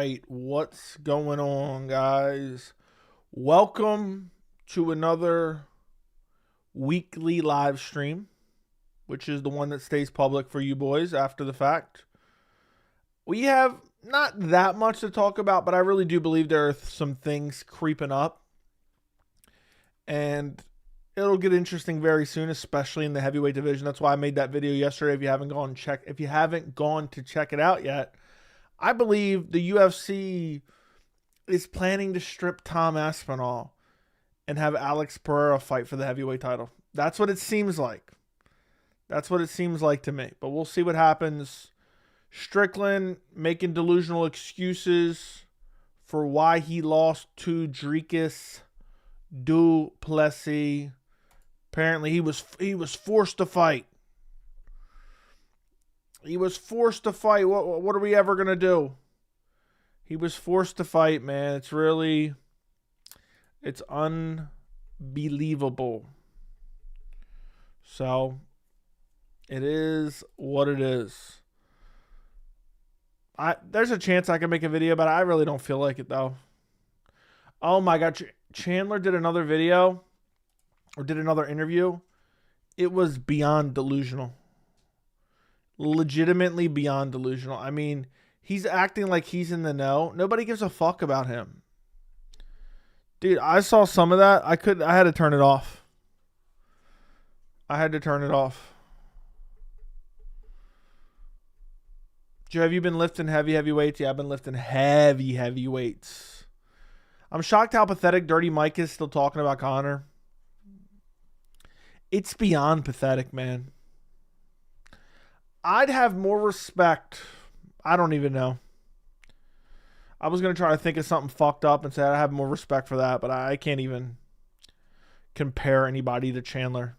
right, what's going on, guys? Welcome to another weekly live stream, which is the one that stays public for you boys after the fact. We have not that much to talk about, but I really do believe there are some things creeping up. And it'll get interesting very soon, especially in the heavyweight division. That's why I made that video yesterday. If you haven't gone to check it out yet, I believe the UFC is planning to strip Tom Aspinall and have Alex Pereira fight for the heavyweight title. That's what it seems like. That's what it seems like to me. But we'll see what happens. Strickland making delusional excuses for why he lost to Dricus Du Plessis. Apparently he was forced to fight. He was forced to fight. What are we ever going to do? He was forced to fight, man. It's unbelievable. So, it is what it is. There's a chance I can make a video, but I really don't feel like it, though. Oh, my God. Chandler did another video, or did another interview. It was beyond delusional. Legitimately beyond delusional. I mean, he's acting like he's in the know. Nobody gives a fuck about him. Dude, I saw some of that. I had to turn it off. Joe, have you been lifting heavyweights? Yeah, I've been lifting heavyweights. I'm shocked how pathetic Dirty Mike is still talking about Conor. It's beyond pathetic, man. I'd have more respect. I don't even know. I was going to try to think of something fucked up and say I have more respect for that, but I can't even compare anybody to Chandler.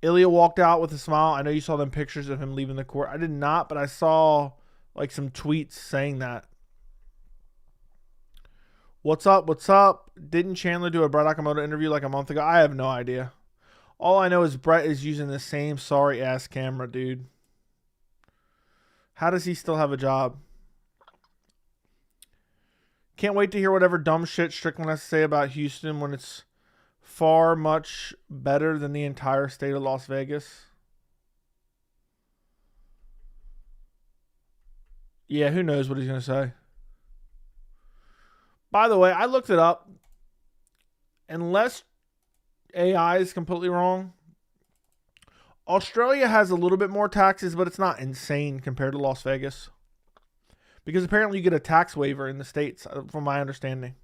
Ilya walked out with a smile. I know you saw them pictures of him leaving the court. I did not, but I saw like some tweets saying that. What's up? Didn't Chandler do a Brett Okamoto interview like a month ago? I have no idea. All I know is Brett is using the same sorry-ass camera, dude. How does he still have a job? Can't wait to hear whatever dumb shit Strickland has to say about Houston when it's far much better than the entire state of Las Vegas. Yeah, who knows what he's going to say. By the way, I looked it up. Unless AI is completely wrong, Australia has a little bit more taxes, but it's not insane compared to Las Vegas. Because apparently you get a tax waiver in the States, from my understanding.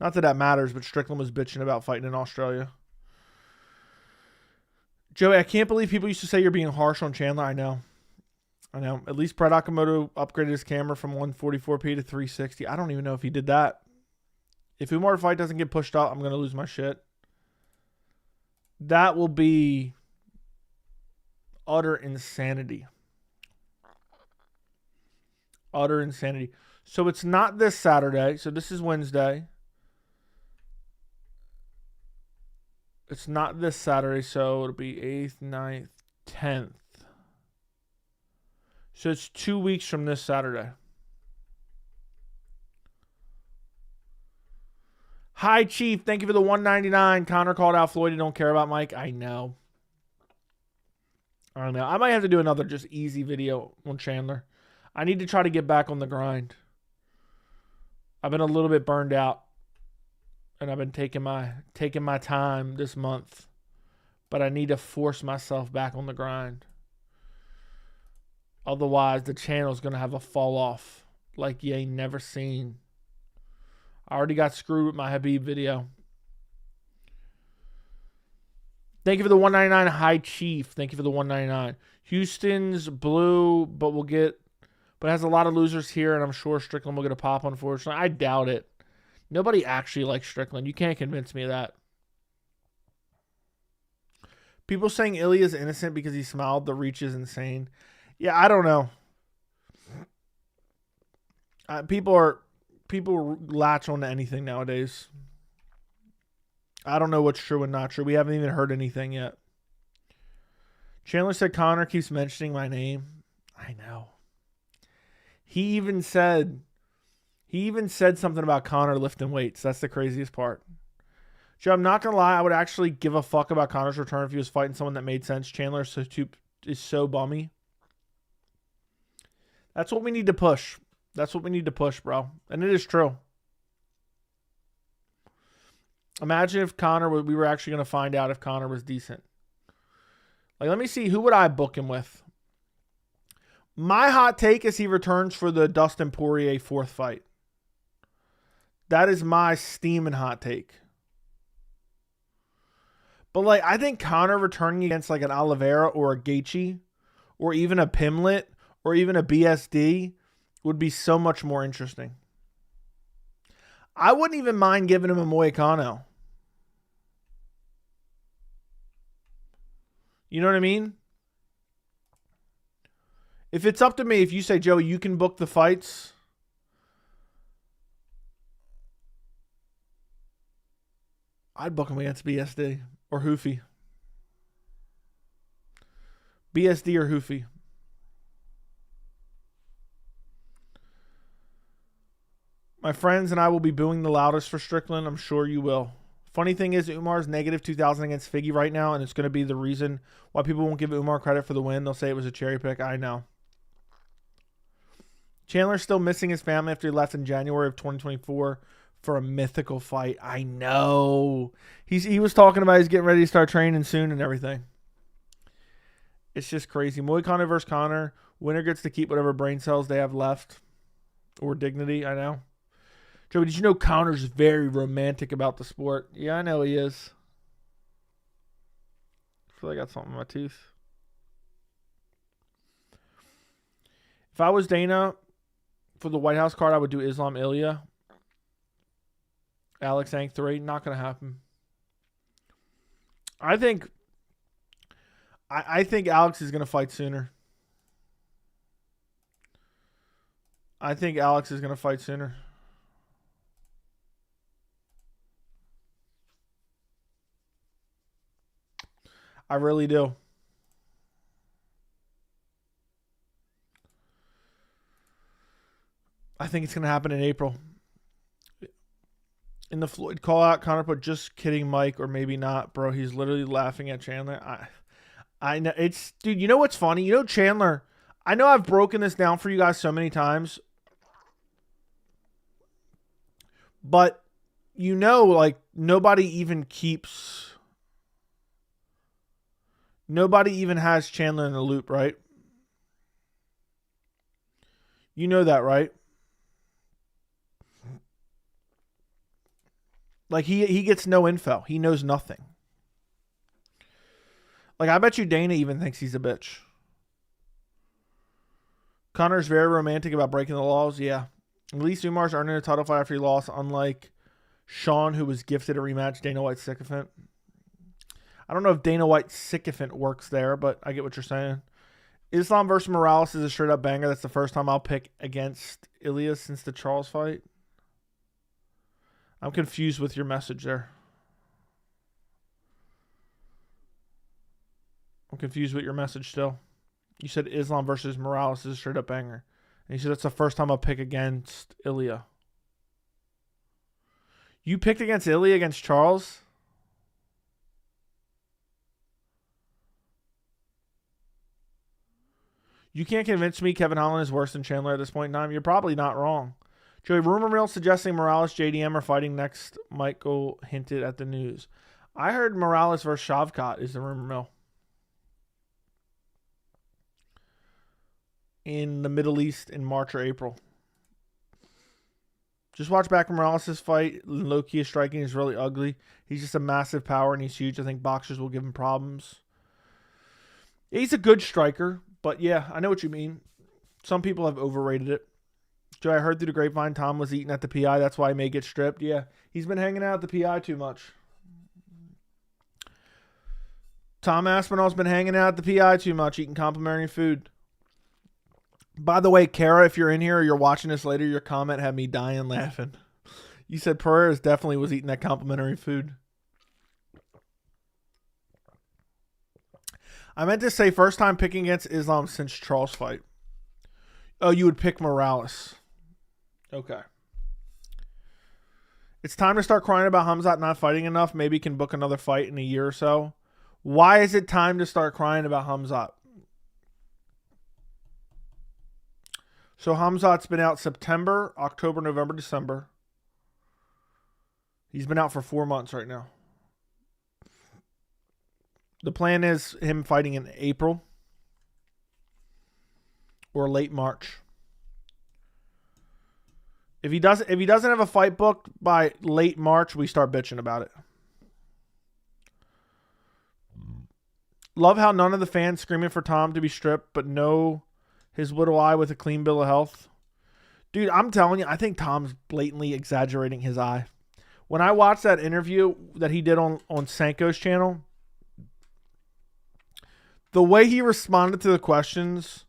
Not that that matters, but Strickland was bitching about fighting in Australia. Joey, I can't believe people used to say you're being harsh on Chandler. I know. At least Brett Okamoto upgraded his camera from 144p to 360. I don't even know if he did that. If Umar fight doesn't get pushed up, I'm going to lose my shit. That will be utter insanity. Utter insanity. So it's not this Saturday. So this is Wednesday. It's not this Saturday. So it'll be 8th, 9th, 10th. So it's 2 weeks from this Saturday. Hi, Chief. Thank you for the $1.99. Connor called out Floyd. You don't care about Mike. I know. I might have to do another just easy video on Chandler. I need to try to get back on the grind. I've been a little bit burned out. And I've been taking my time this month. But I need to force myself back on the grind. Otherwise, the channel's going to have a fall off like you ain't never seen. I already got screwed with my Habib video. Thank you for the $1.99. Hi, Chief. Thank you for the $1.99. Houston's blue, but has a lot of losers here, and I'm sure Strickland will get a pop, unfortunately. I doubt it. Nobody actually likes Strickland. You can't convince me of that. People saying Ilya's innocent because he smiled. The reach is insane. Yeah, I don't know. People latch on to anything nowadays. I don't know what's true and not true. We haven't even heard anything yet. Chandler said Connor keeps mentioning my name. I know. He even said something about Conor lifting weights. That's the craziest part. Joe, I'm not gonna lie, I would actually give a fuck about Conor's return if he was fighting someone that made sense. Chandler is so bummy. That's what we need to push. That's what we need to push, bro. And it is true. Imagine if we were actually going to find out if Conor was decent. Like, let me see. Who would I book him with? My hot take is he returns for the Dustin Poirier 4th fight. That is my steaming hot take. But, like, I think Conor returning against, like, an Oliveira or a Gaethje or even a Pimblett or even a BSD would be so much more interesting. I wouldn't even mind giving him a Moicano. You know what I mean? If it's up to me, if you say, Joe, you can book the fights, I'd book him against BSD or Hoofy. BSD or Hoofy. My friends and I will be booing the loudest for Strickland. I'm sure you will. Funny thing is, Umar's negative 2,000 against Figgy right now, and it's going to be the reason why people won't give Umar credit for the win. They'll say it was a cherry pick. I know. Chandler's still missing his family after he left in January of 2024 for a mythical fight. I know. He was talking about he's getting ready to start training soon and everything. It's just crazy. Moicano versus Conor. Winner gets to keep whatever brain cells they have left. Or dignity, I know. Joey, did you know Conor's very romantic about the sport? Yeah, I know he is. I feel like I got something in my tooth. If I was Dana for the White House card, I would do Islam Ilya. Alex Ank 3. Not going to happen. I think Alex is going to fight sooner. I think Alex is going to fight sooner. I really do. I think it's going to happen in April. In the Floyd call out, Conor put, just kidding, Mike, or maybe not, bro. He's literally laughing at Chandler. I know. Dude, you know what's funny? You know, Chandler, I know I've broken this down for you guys so many times. But, you know, like, nobody even has Chandler in the loop, right? You know that, right? Like, he gets no info. He knows nothing. Like, I bet you Dana even thinks he's a bitch. Conor's very romantic about breaking the laws. Yeah. At least Umar's earning a title fight after he lost, unlike Sean, who was gifted a rematch. Dana White sycophant. I don't know if Dana White sycophant works there, but I get what you're saying. Islam versus Morales is a straight up banger. That's the first time I'll pick against Ilya since the Charles fight. I'm confused with your message there. I'm confused with your message still. You said Islam versus Morales is a straight up banger. And you said that's the first time I'll pick against Ilya. You picked against Ilya against Charles? You can't convince me Kevin Holland is worse than Chandler at this point in time. You're probably not wrong. Joey, rumor mill suggesting Morales, JDM are fighting next. Michael hinted at the news. I heard Morales versus Shavkat is the rumor mill. In the Middle East in March or April. Just watch back Morales' fight. Low-key striking is really ugly. He's just a massive power and he's huge. I think boxers will give him problems. He's a good striker, but yeah, I know what you mean. Some people have overrated it. Joe, I heard through the grapevine Tom was eating at the PI. That's why he may get stripped. Yeah, he's been hanging out at the PI too much. Tom Aspinall's been hanging out at the PI too much, eating complimentary food. By the way, Kara, if you're in here or you're watching this later, your comment had me dying laughing. You said Pereira definitely was eating that complimentary food. I meant to say first time picking against Islam since Charles fight. Oh, you would pick Morales. Okay. It's time to start crying about Khamzat not fighting enough. Maybe he can book another fight in a year or so. Why is it time to start crying about Khamzat? So Khamzat's been out September, October, November, December. He's been out for 4 months right now. The plan is him fighting in April or late March. If he doesn't have a fight booked by late March, we start bitching about it. Love how none of the fans screaming for Tom to be stripped, but no his little eye with a clean bill of health. Dude, I'm telling you, I think Tom's blatantly exaggerating his eye. When I watched that interview that he did on Sanko's channel, the way he responded to the questions,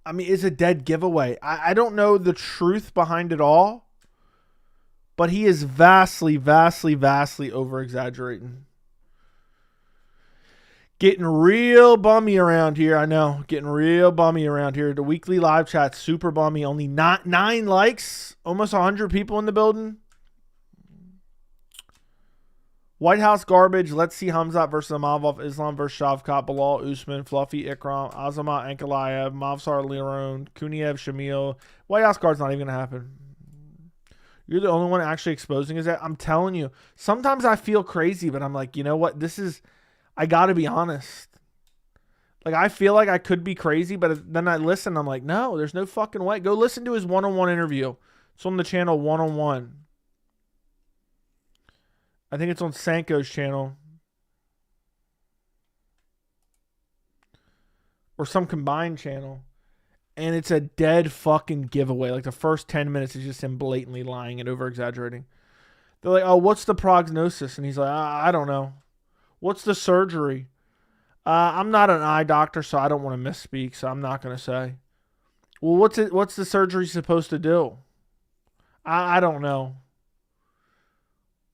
I mean, is a dead giveaway. I don't know the truth behind it all, but he is vastly, vastly, vastly over-exaggerating. Getting real bummy around here, I know. Getting real bummy around here. The weekly live chat's super bummy. Only 9 likes. Almost 100 people in the building. White House garbage. Let's see Khamzat versus Imavov. Islam versus Shavkat. Bilal Usman. Fluffy Ikram. Azamat Ankalaev. Mavsar Liron. Kuniev Shamil. White House guard's not even going to happen. You're the only one actually exposing his that. I'm telling you. Sometimes I feel crazy, but I'm like, you know what? I got to be honest. Like, I feel like I could be crazy, but then I listen. I'm like, no, there's no fucking way. Go listen to his one-on-one interview. It's on the channel One-on-One. I think it's on Sanko's channel. Or some combined channel. And it's a dead fucking giveaway. Like, the first 10 minutes is just him blatantly lying and over-exaggerating. They're like, oh, what's the prognosis? And he's like, I don't know. What's the surgery? I'm not an eye doctor, so I don't want to misspeak, so I'm not going to say. Well, what's the surgery supposed to do? I don't know.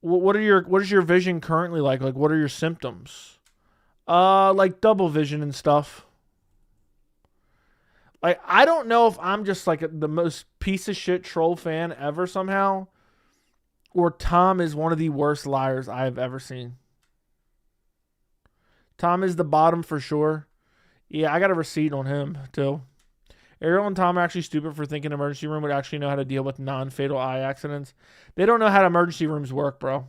What is your vision currently like? Like, what are your symptoms? Like double vision and stuff. Like, I don't know if I'm just like the most piece of shit troll fan ever somehow, or Tom is one of the worst liars I have ever seen. Tom is the bottom for sure. Yeah, I got a receipt on him too. Ariel and Tom are actually stupid for thinking emergency room would actually know how to deal with non-fatal eye accidents. They don't know how emergency rooms work, bro.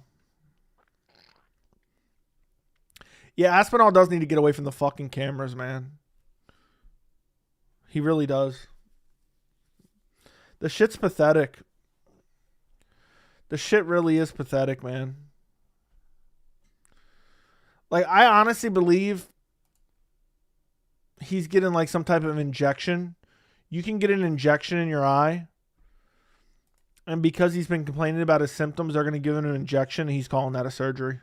Yeah, Aspinall does need to get away from the fucking cameras, man. He really does. The shit's pathetic. The shit really is pathetic, man. Like, I honestly believe he's getting like some type of injection. You can get an injection in your eye. And because he's been complaining about his symptoms, they're going to give him an injection. And he's calling that a surgery.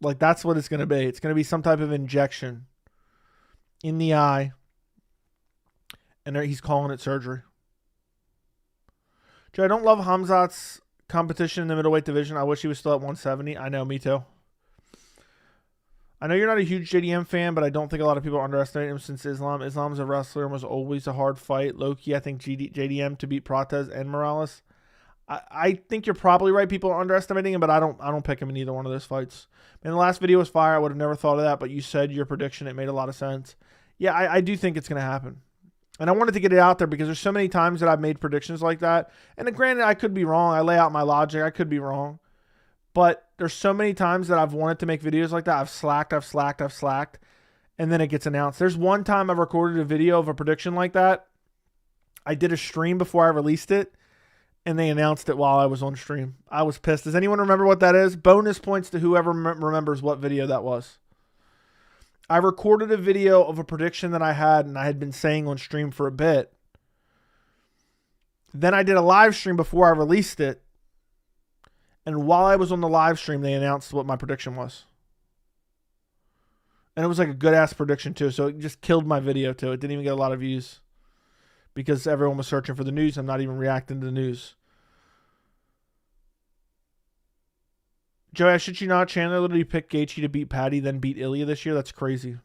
Like, that's what it's going to be. It's going to be some type of injection in the eye. And he's calling it surgery. I don't love Khamzat's competition in the middleweight division. I wish he was still at 170. I know, me too. I know you're not a huge JDM fan, but I don't think a lot of people underestimate him since Islam. Islam's a wrestler and was always a hard fight. Low-key, I think JDM to beat Prates and Morales. I think you're probably right. People are underestimating him, but I don't pick him in either one of those fights. Man, the last video was fire. I would have never thought of that, but you said your prediction. It made a lot of sense. Yeah, I do think it's going to happen. And I wanted to get it out there because there's so many times that I've made predictions like that. And then granted, I could be wrong. I lay out my logic. I could be wrong. But there's so many times that I've wanted to make videos like that. I've slacked. And then it gets announced. There's one time I recorded a video of a prediction like that. I did a stream before I released it. And they announced it while I was on stream. I was pissed. Does anyone remember what that is? Bonus points to whoever remembers what video that was. I recorded a video of a prediction that I had and I had been saying on stream for a bit. Then I did a live stream before I released it. And while I was on the live stream, they announced what my prediction was. And it was like a good-ass prediction too. So it just killed my video too. It didn't even get a lot of views. Because everyone was searching for the news. I'm not even reacting to the news. Joey, I shit you not, Chandler literally picked Gaethje to beat Paddy, then beat Ilya this year. That's crazy.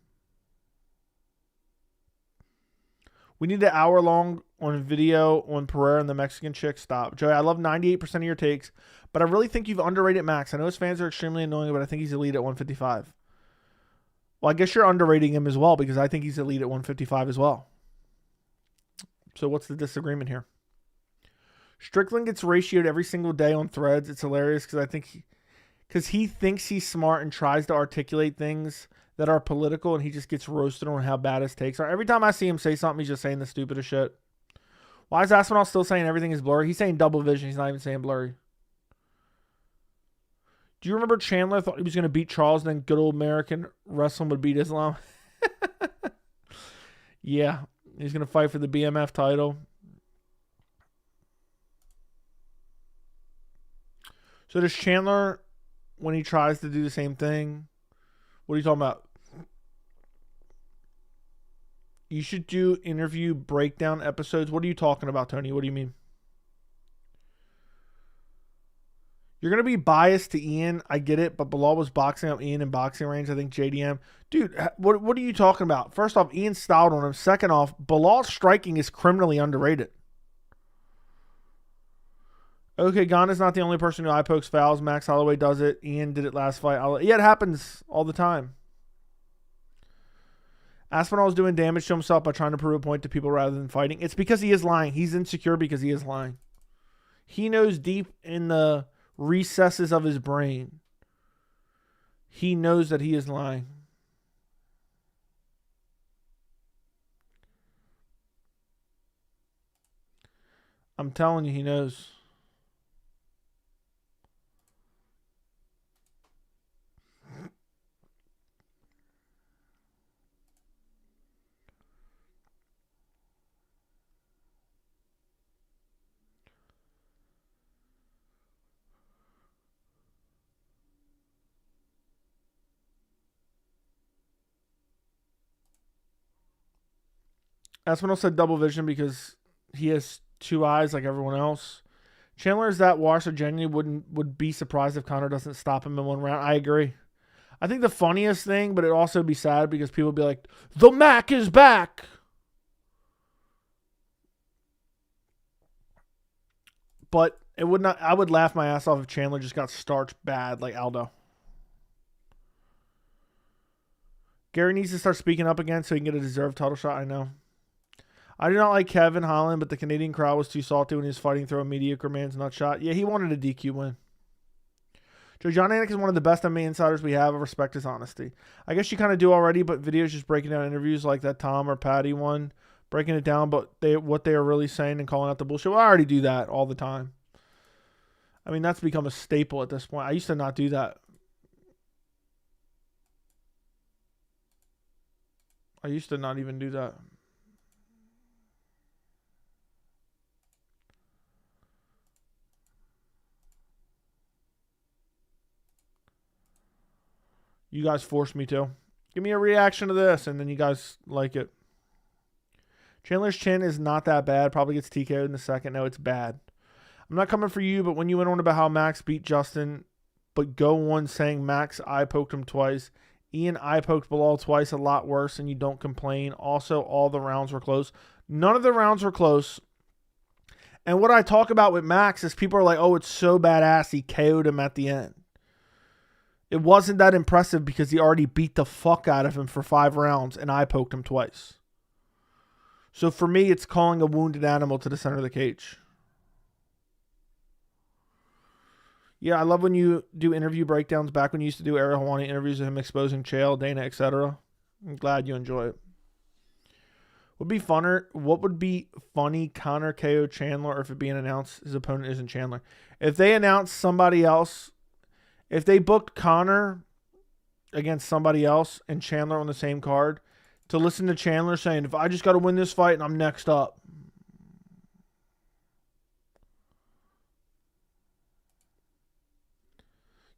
We need an hour long on video on Pereira and the Mexican chick. Stop. Joey, I love 98% of your takes, but I really think you've underrated Max. I know his fans are extremely annoying, but I think he's elite at 155. Well, I guess you're underrating him as well because I think he's elite at 155 as well. So what's the disagreement here? Strickland gets ratioed every single day on threads. It's hilarious because he thinks he's smart and tries to articulate things that are political, and he just gets roasted on how bad his takes are. Every time I see him say something, he's just saying the stupidest shit. Why is Aspinall still saying everything is blurry? He's saying double vision. He's not even saying blurry. Do you remember Chandler thought he was going to beat Charles, and then good old American wrestling would beat Islam? Yeah, he's going to fight for the BMF title. So does Chandler, when he tries to do the same thing, what are you talking about? You should do interview breakdown episodes. What are you talking about, Tony? What do you mean? You're going to be biased to Ian. I get it, but Bilal was boxing up Ian in boxing range. I think JDM. Dude, what are you talking about? First off, Ian styled on him. Second off, Bilal's striking is criminally underrated. Okay, Ghana's not the only person who eye pokes fouls. Max Holloway does it. Ian did it last fight. Yeah, it happens all the time. Aspinall is doing damage to himself by trying to prove a point to people rather than fighting. It's because he is lying. He's insecure because he is lying. He knows deep in the recesses of his brain, he knows that he is lying. I'm telling you, he knows. Aspinall said double vision because he has two eyes like everyone else. Chandler is that wash, so genuinely would be surprised if Conor doesn't stop him in one round. I agree. I think the funniest thing, but it'd also be sad because people would be like, the Mac is back. But it would not. I would laugh my ass off if Chandler just got starched bad like Aldo. Gary needs to start speaking up again so he can get a deserved title shot. I know. I do not like Kevin Holland, but the Canadian crowd was too salty when he was fighting through a mediocre man's nut shot. Yeah, he wanted a DQ win. Joe, John Anik is one of the best MMA insiders we have. I respect his honesty. I guess you kind of do already, but videos just breaking down interviews like that Tom or Patty one, breaking it down, but what they are really saying and calling out the bullshit. Well, I already do that all the time. I mean, that's become a staple at this point. I used to not do that. I used to not even do that. You guys forced me to. Give me a reaction to this, and then you guys like it. Chandler's chin is not that bad. Probably gets TKO'd in the second. No, it's bad. I'm not coming for you, but when you went on about how Max beat Justin, but go on saying Max eye poked him twice. Ian eye poked Bilal twice, a lot worse, and you don't complain. Also, all the rounds were close. None of the rounds were close. And what I talk about with Max is people are like, oh, it's so badass he KO'd him at the end. It wasn't that impressive because he already beat the fuck out of him for 5 rounds and I poked him twice. So for me, it's calling a wounded animal to the center of the cage. Yeah, I love when you do interview breakdowns back when you used to do Ariel Helwani interviews of him exposing Chael, Dana, etc. I'm glad you enjoy it. What would be funny Conor KO Chandler or if it being announced his opponent isn't Chandler? If they announce somebody else, if they booked Conor against somebody else and Chandler on the same card, to listen to Chandler saying, if I just got to win this fight and I'm next up.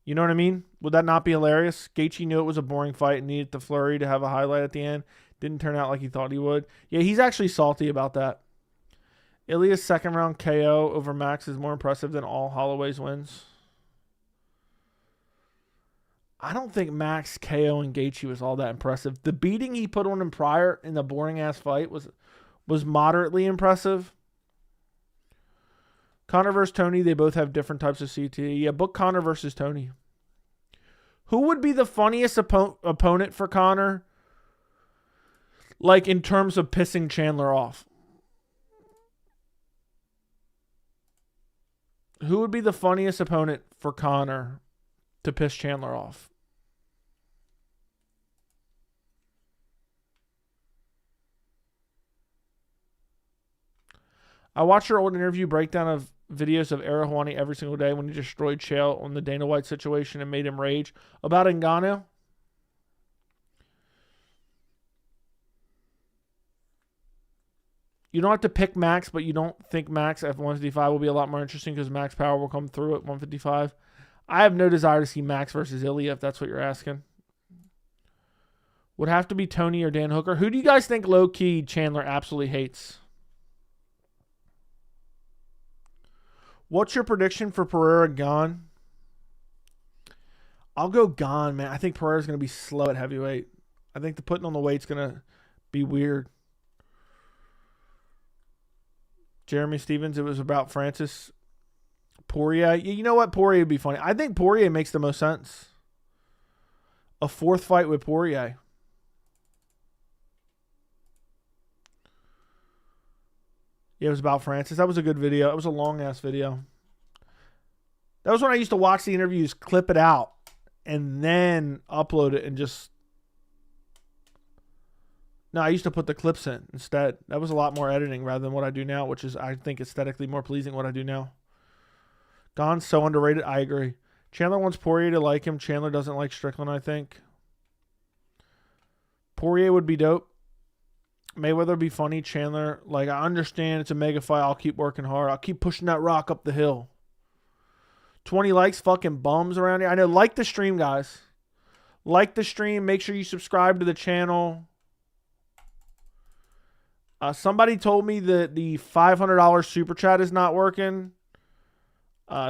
You know what I mean? Would that not be hilarious? Gaethje knew it was a boring fight and needed the flurry to have a highlight at the end. Didn't turn out like he thought he would. Yeah, he's actually salty about that. Ilya's second round KO over Max is more impressive than all Holloway's wins. I don't think Max KOing Gaethje was all that impressive. The beating he put on him prior in the boring-ass fight was moderately impressive. Conor versus Tony, they both have different types of CT. Yeah, book Conor versus Tony. Who would be the funniest opponent for Conor? Like, in terms of pissing Chandler off. Who would be the funniest opponent for Conor to piss Chandler off? I watched your old interview breakdown of videos of Arahwani every single day when he destroyed Chael on the Dana White situation and made him rage. About Ngannou? You don't have to pick Max, but you don't think Max at 155 will be a lot more interesting because Max Power will come through at 155. I have no desire to see Max versus Ilya, if that's what you're asking. Would have to be Tony or Dan Hooker. Who do you guys think low-key Chandler absolutely hates? What's your prediction for Pereira Gane? I'll go Gane, man. I think Pereira's going to be slow at heavyweight. I think the putting on the weight's going to be weird. Jeremy Stevens, it was about Francis Poirier. You know what? Poirier would be funny. I think Poirier makes the most sense. A fourth fight with Poirier. Yeah, it was about Francis. That was a good video. It was a long-ass video. That was when I used to watch the interviews, clip it out, and then upload it and just... No, I used to put the clips in instead. That was a lot more editing rather than what I do now, which is, I think, aesthetically more pleasing what I do now. Gane's so underrated. I agree. Chandler wants Poirier to like him. Chandler doesn't like Strickland, I think. Poirier would be dope. Mayweather would be funny. Chandler, like, I understand it's a mega fight. I'll keep working hard. I'll keep pushing that rock up the hill. 20 likes, fucking bums around here. I know. Like the stream, guys. Like the stream. Make sure you subscribe to the channel. Somebody told me that the $500 super chat is not working.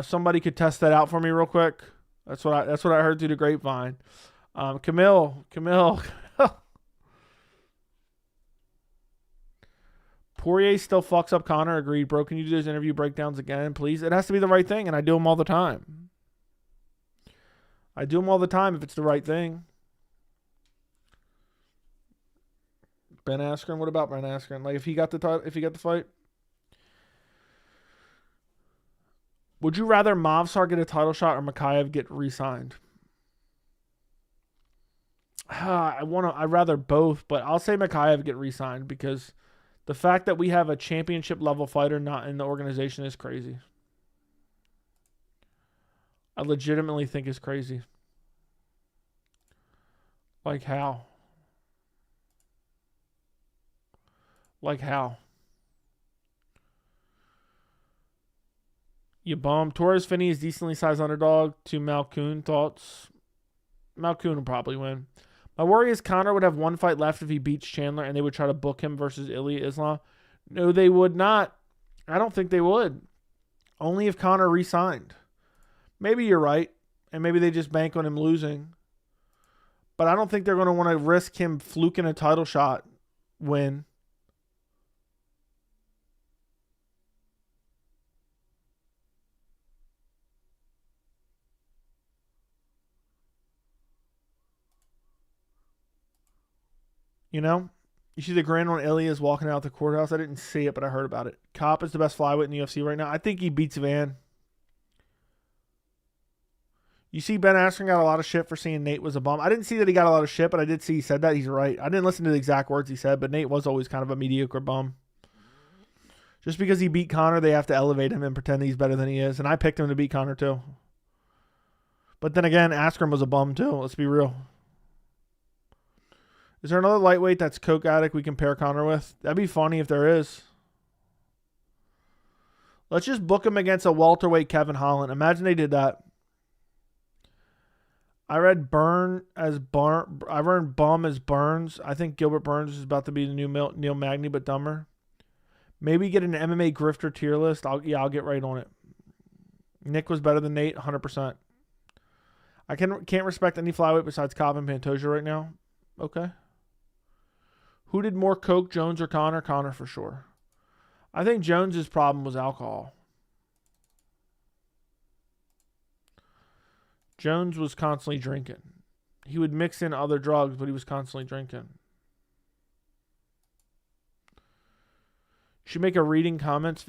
Somebody could test that out for me real quick. That's what I heard through the grapevine. Camille. Poirier still fucks up Conor. Agreed, bro. Can you do those interview breakdowns again, please? It has to be the right thing, and I do them all the time. I do them all the time if it's the right thing. Ben Askren. What about Ben Askren? Like, if he got the fight, would you rather Movsar get a title shot or Makayev get re-signed? I'd rather both, but I'll say Makayev get re-signed because the fact that we have a championship level fighter not in the organization is crazy. I legitimately think it's crazy. Like how? Like how? You bum. Torres Finney is decently sized underdog to Malkoon. Thoughts? Malkoon will probably win. My worry is Conor would have one fight left if he beats Chandler and they would try to book him versus Ilya Islam. No, they would not. I don't think they would. Only if Conor re-signed. Maybe you're right. And maybe they just bank on him losing. But I don't think they're going to want to risk him fluking a title shot win. You know? You see the grand on Ilya's walking out the courthouse. I didn't see it, but I heard about it. Kopp is the best flyweight in the UFC right now. I think he beats Van. You see Ben Askren got a lot of shit for saying Nate was a bum. I didn't see that he got a lot of shit, but I did see he said that. He's right. I didn't listen to the exact words he said, but Nate was always kind of a mediocre bum. Just because he beat Conor, they have to elevate him and pretend he's better than he is. And I picked him to beat Conor too. But then again, Askren was a bum too. Let's be real. Is there another lightweight that's coke addict we can pair Conor with? That'd be funny if there is. Let's just book him against a welterweight Kevin Holland. Imagine they did that. I read bum as Burns. I think Gilbert Burns is about to be the new Neil Magny, but dumber. Maybe get an MMA grifter tier list. I'll get right on it. Nick was better than Nate, 100%. I can't respect any flyweight besides Cobb and Pantoja right now. Okay. Who did more coke, Jones or Conor? Conor for sure. I think Jones's problem was alcohol. Jones was constantly drinking. He would mix in other drugs, but he was constantly drinking. Should make a reading comments.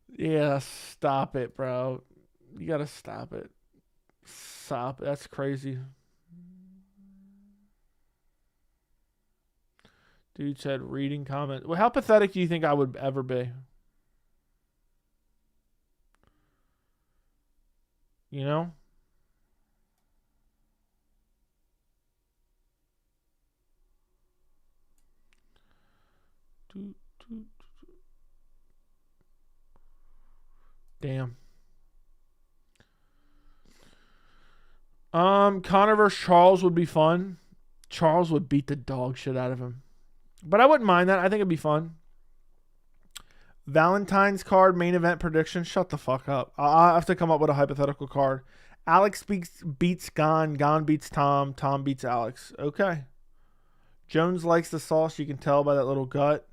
Yeah, stop it, bro. You gotta stop it. Stop. That's crazy. Dude said reading comments. Well, how pathetic do you think I would ever be? You know? Damn. Conor versus Charles would be fun. Charles would beat the dog shit out of him. But I wouldn't mind that. I think it'd be fun. Valentine's card main event prediction. Shut the fuck up. I have to come up with a hypothetical card. Alex beats Gon. Gon beats Tom. Tom beats Alex. Okay. Jones likes the sauce. You can tell by that little gut.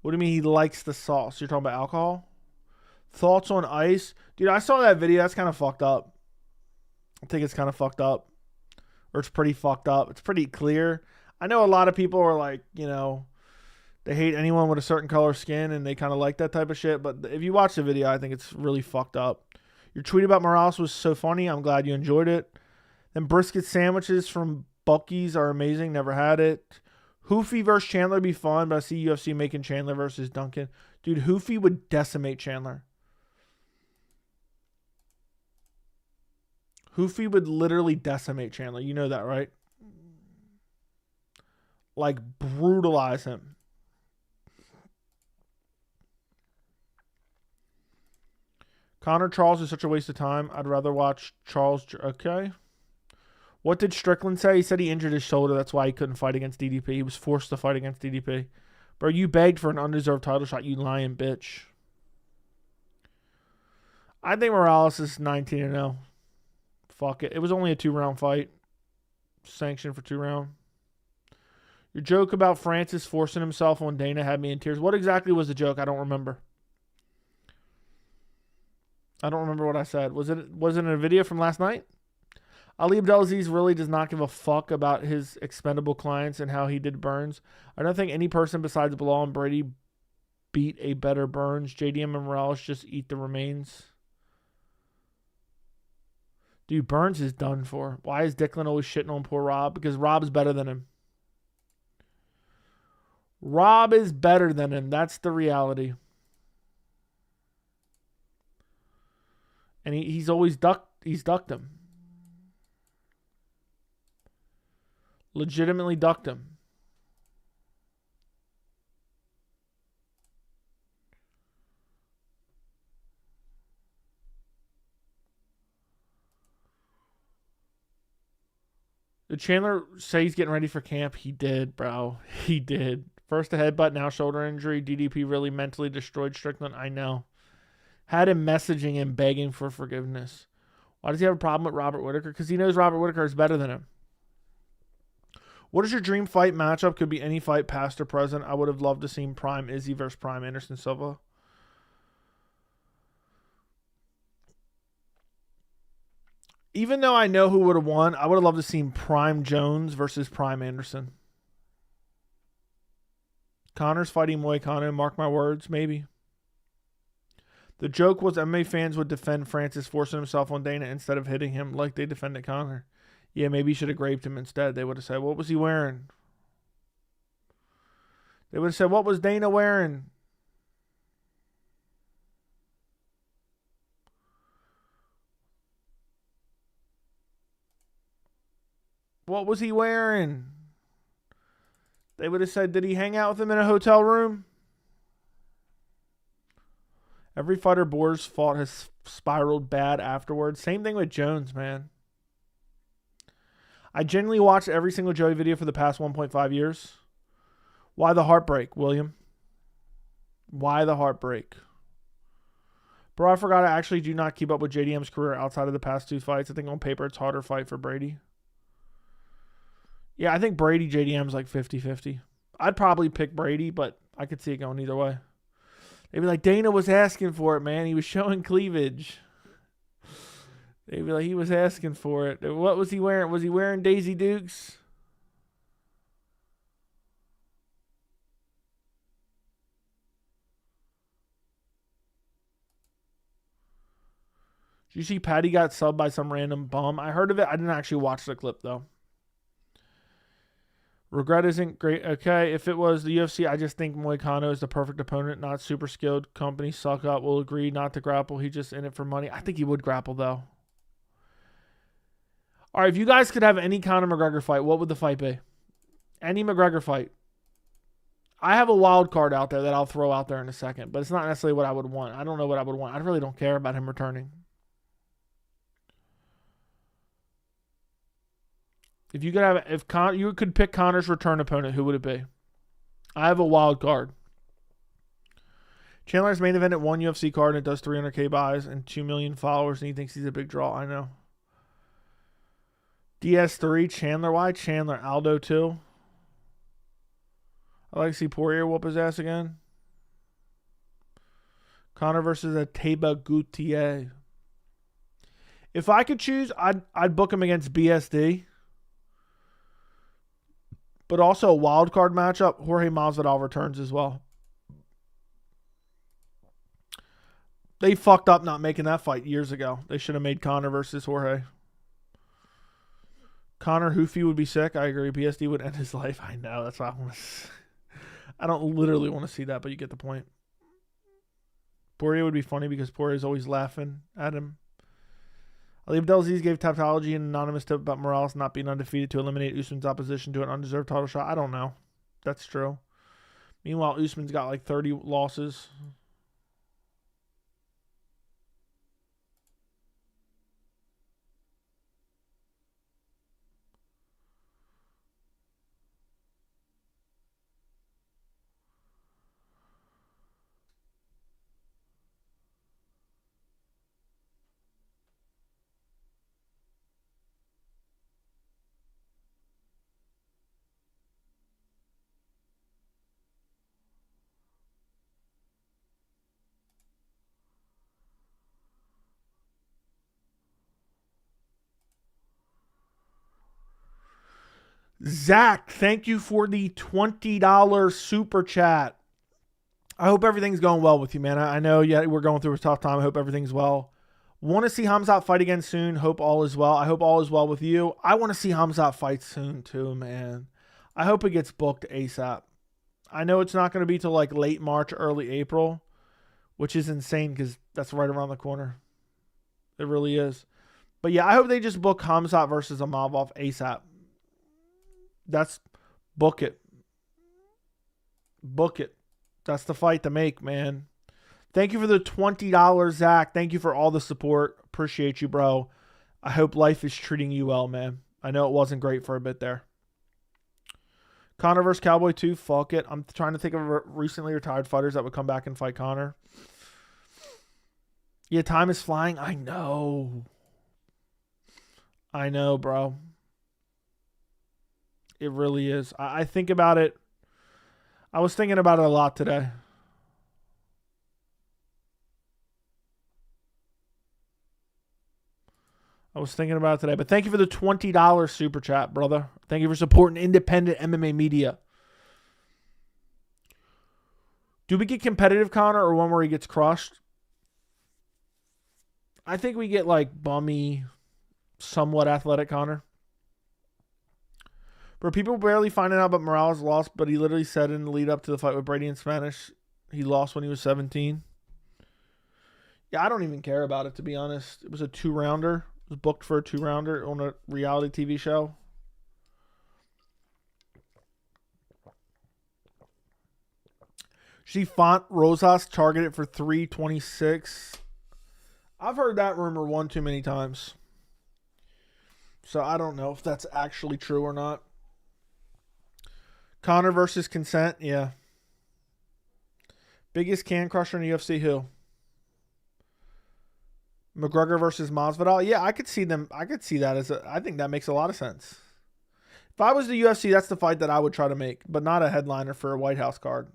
What do you mean he likes the sauce? You're talking about alcohol? Thoughts on ice? Dude, I saw that video. That's kind of fucked up. I think it's kind of fucked up. Or it's pretty fucked up. It's pretty clear. I know a lot of people are like, you know, they hate anyone with a certain color skin and they kind of like that type of shit. But if you watch the video, I think it's really fucked up. Your tweet about Morales was so funny. I'm glad you enjoyed it. Then brisket sandwiches from Buc-ee's are amazing. Never had it. Hoofy versus Chandler would be fun, but I see UFC making Chandler versus Duncan. Dude, Hoofy would decimate Chandler. Hoofy would literally decimate Chandler. You know that, right? Like, brutalize him. Conor Charles is such a waste of time. I'd rather watch Charles. Okay. What did Strickland say? He said he injured his shoulder. That's why he couldn't fight against DDP. He was forced to fight against DDP. Bro, you begged for an undeserved title shot, you lying bitch. I think Morales is 19-0. Fuck it. It was only a 2-round fight. Sanctioned for 2 rounds. Your joke about Francis forcing himself on Dana had me in tears. What exactly was the joke? I don't remember. I don't remember what I said. Was it in a video from last night? Ali Abdelaziz really does not give a fuck about his expendable clients and how he did Burns. I don't think any person besides Bilal and Brady beat a better Burns. JDM and Morales just eat the remains. Dude, Burns is done for. Why is Dicklin always shitting on poor Rob? Because Rob's better than him. Rob is better than him. That's the reality. And he's always ducked him. Legitimately ducked him. Did Chandler say he's getting ready for camp? He did, bro. He did. First a headbutt, now shoulder injury. DDP really mentally destroyed Strickland. I know. Had him messaging him, begging for forgiveness. Why does he have a problem with Robert Whittaker? Because he knows Robert Whittaker is better than him. What is your dream fight matchup? Could be any fight, past or present. I would have loved to see Prime Izzy versus Prime Anderson Silva. Even though I know who would have won, I would have loved to see Prime Jones versus Prime Anderson. Connor's fighting Moicano. Mark my words, maybe. The joke was MMA fans would defend Francis forcing himself on Dana instead of hitting him like they defended Connor. Yeah, maybe you should have raped him instead. They would have said, what was he wearing? They would have said, what was Dana wearing? What was he wearing? They would have said, did he hang out with him in a hotel room? Every fighter Boers fought has spiraled bad afterwards. Same thing with Jones, man. I genuinely watched every single Joey video for the past 1.5 years. Why the heartbreak, William? Why the heartbreak? Bro, I forgot I actually do not keep up with JDM's career outside of the past 2 fights. I think on paper it's harder fight for Brady. Yeah, I think Brady JDM's like 50-50. I'd probably pick Brady, but I could see it going either way. They'd be like, Dana was asking for it, man. He was showing cleavage. They'd be like, he was asking for it. What was he wearing? Was he wearing Daisy Dukes? Did you see Paddy got subbed by some random bum? I heard of it. I didn't actually watch the clip, though. Regret isn't great. Okay, if it was the UFC, I just think Moicano is the perfect opponent, not super skilled. Company suck up. Will agree not to grapple. He's just in it for money. I think he would grapple, though. All right, if you guys could have any Conor McGregor fight, what would the fight be? Any McGregor fight. I have a wild card out there that I'll throw out there in a second, but it's not necessarily what I would want. I don't know what I would want. I really don't care about him returning. If you could pick Conor's return opponent, who would it be? I have a wild card. Chandler's main event at one UFC card and it does 300K buys and 2 million followers, and he thinks he's a big draw. I know. DS3, Chandler. Why Chandler? Aldo too. I like to see Poirier whoop his ass again. Conor versus a Teba Gutierrez. If I could choose, I'd book him against BSD. But also a wild card matchup, Jorge Masvidal returns as well. They fucked up not making that fight years ago. They should have made Conor versus Jorge. Conor Hoofy would be sick. I agree. BSD would end his life. I know. That's why I want to. I don't literally want to see that, but you get the point. Poirier would be funny because Poirier's always laughing at him. Ali Abdelaziz gave Tapology an anonymous tip about Morales not being undefeated to eliminate Usman's opposition to an undeserved title shot. I don't know. That's true. Meanwhile, Usman's got like 30 losses. Zach, thank you for the $20 super chat. I hope everything's going well with you, man. I know we're going through a tough time. I hope everything's well. Want to see Khamzat fight again soon. Hope all is well. I hope all is well with you. I want to see Khamzat fight soon too, man. I hope it gets booked ASAP. I know it's not going to be till like late March, early April, which is insane because that's right around the corner. It really is. But yeah, I hope they just book Khamzat versus Imavov ASAP. That's book it. Book it. That's the fight to make, man. Thank you for the $20, Zach. Thank you for all the support. Appreciate you, bro. I hope life is treating you well, man. I know it wasn't great for a bit there. Conor vs. Cowboy 2, fuck it. I'm trying to think of recently retired fighters that would come back and fight Conor. Yeah, time is flying. I know. I know, bro. It really is. I think about it. I was thinking about it a lot today. But thank you for the $20 super chat, brother. Thank you for supporting independent MMA media. Do we get competitive Conor or one where he gets crushed? I think we get like bummy, somewhat athletic Conor. Bro, people barely finding out about Morales lost, but he literally said in the lead up to the fight with Brady in Spanish, he lost when he was 17. Yeah, I don't even care about it, to be honest. It was a 2-rounder. It was booked for a 2-rounder on a reality TV show. See Font Rosas targeted for 326. I've heard that rumor one too many times. So I don't know if that's actually true or not. Conor versus Consent, yeah. Biggest can crusher in the UFC, who? McGregor versus Masvidal. Yeah, I could see them. I could see that I think that makes a lot of sense. If I was the UFC, that's the fight that I would try to make, but not a headliner for a White House card.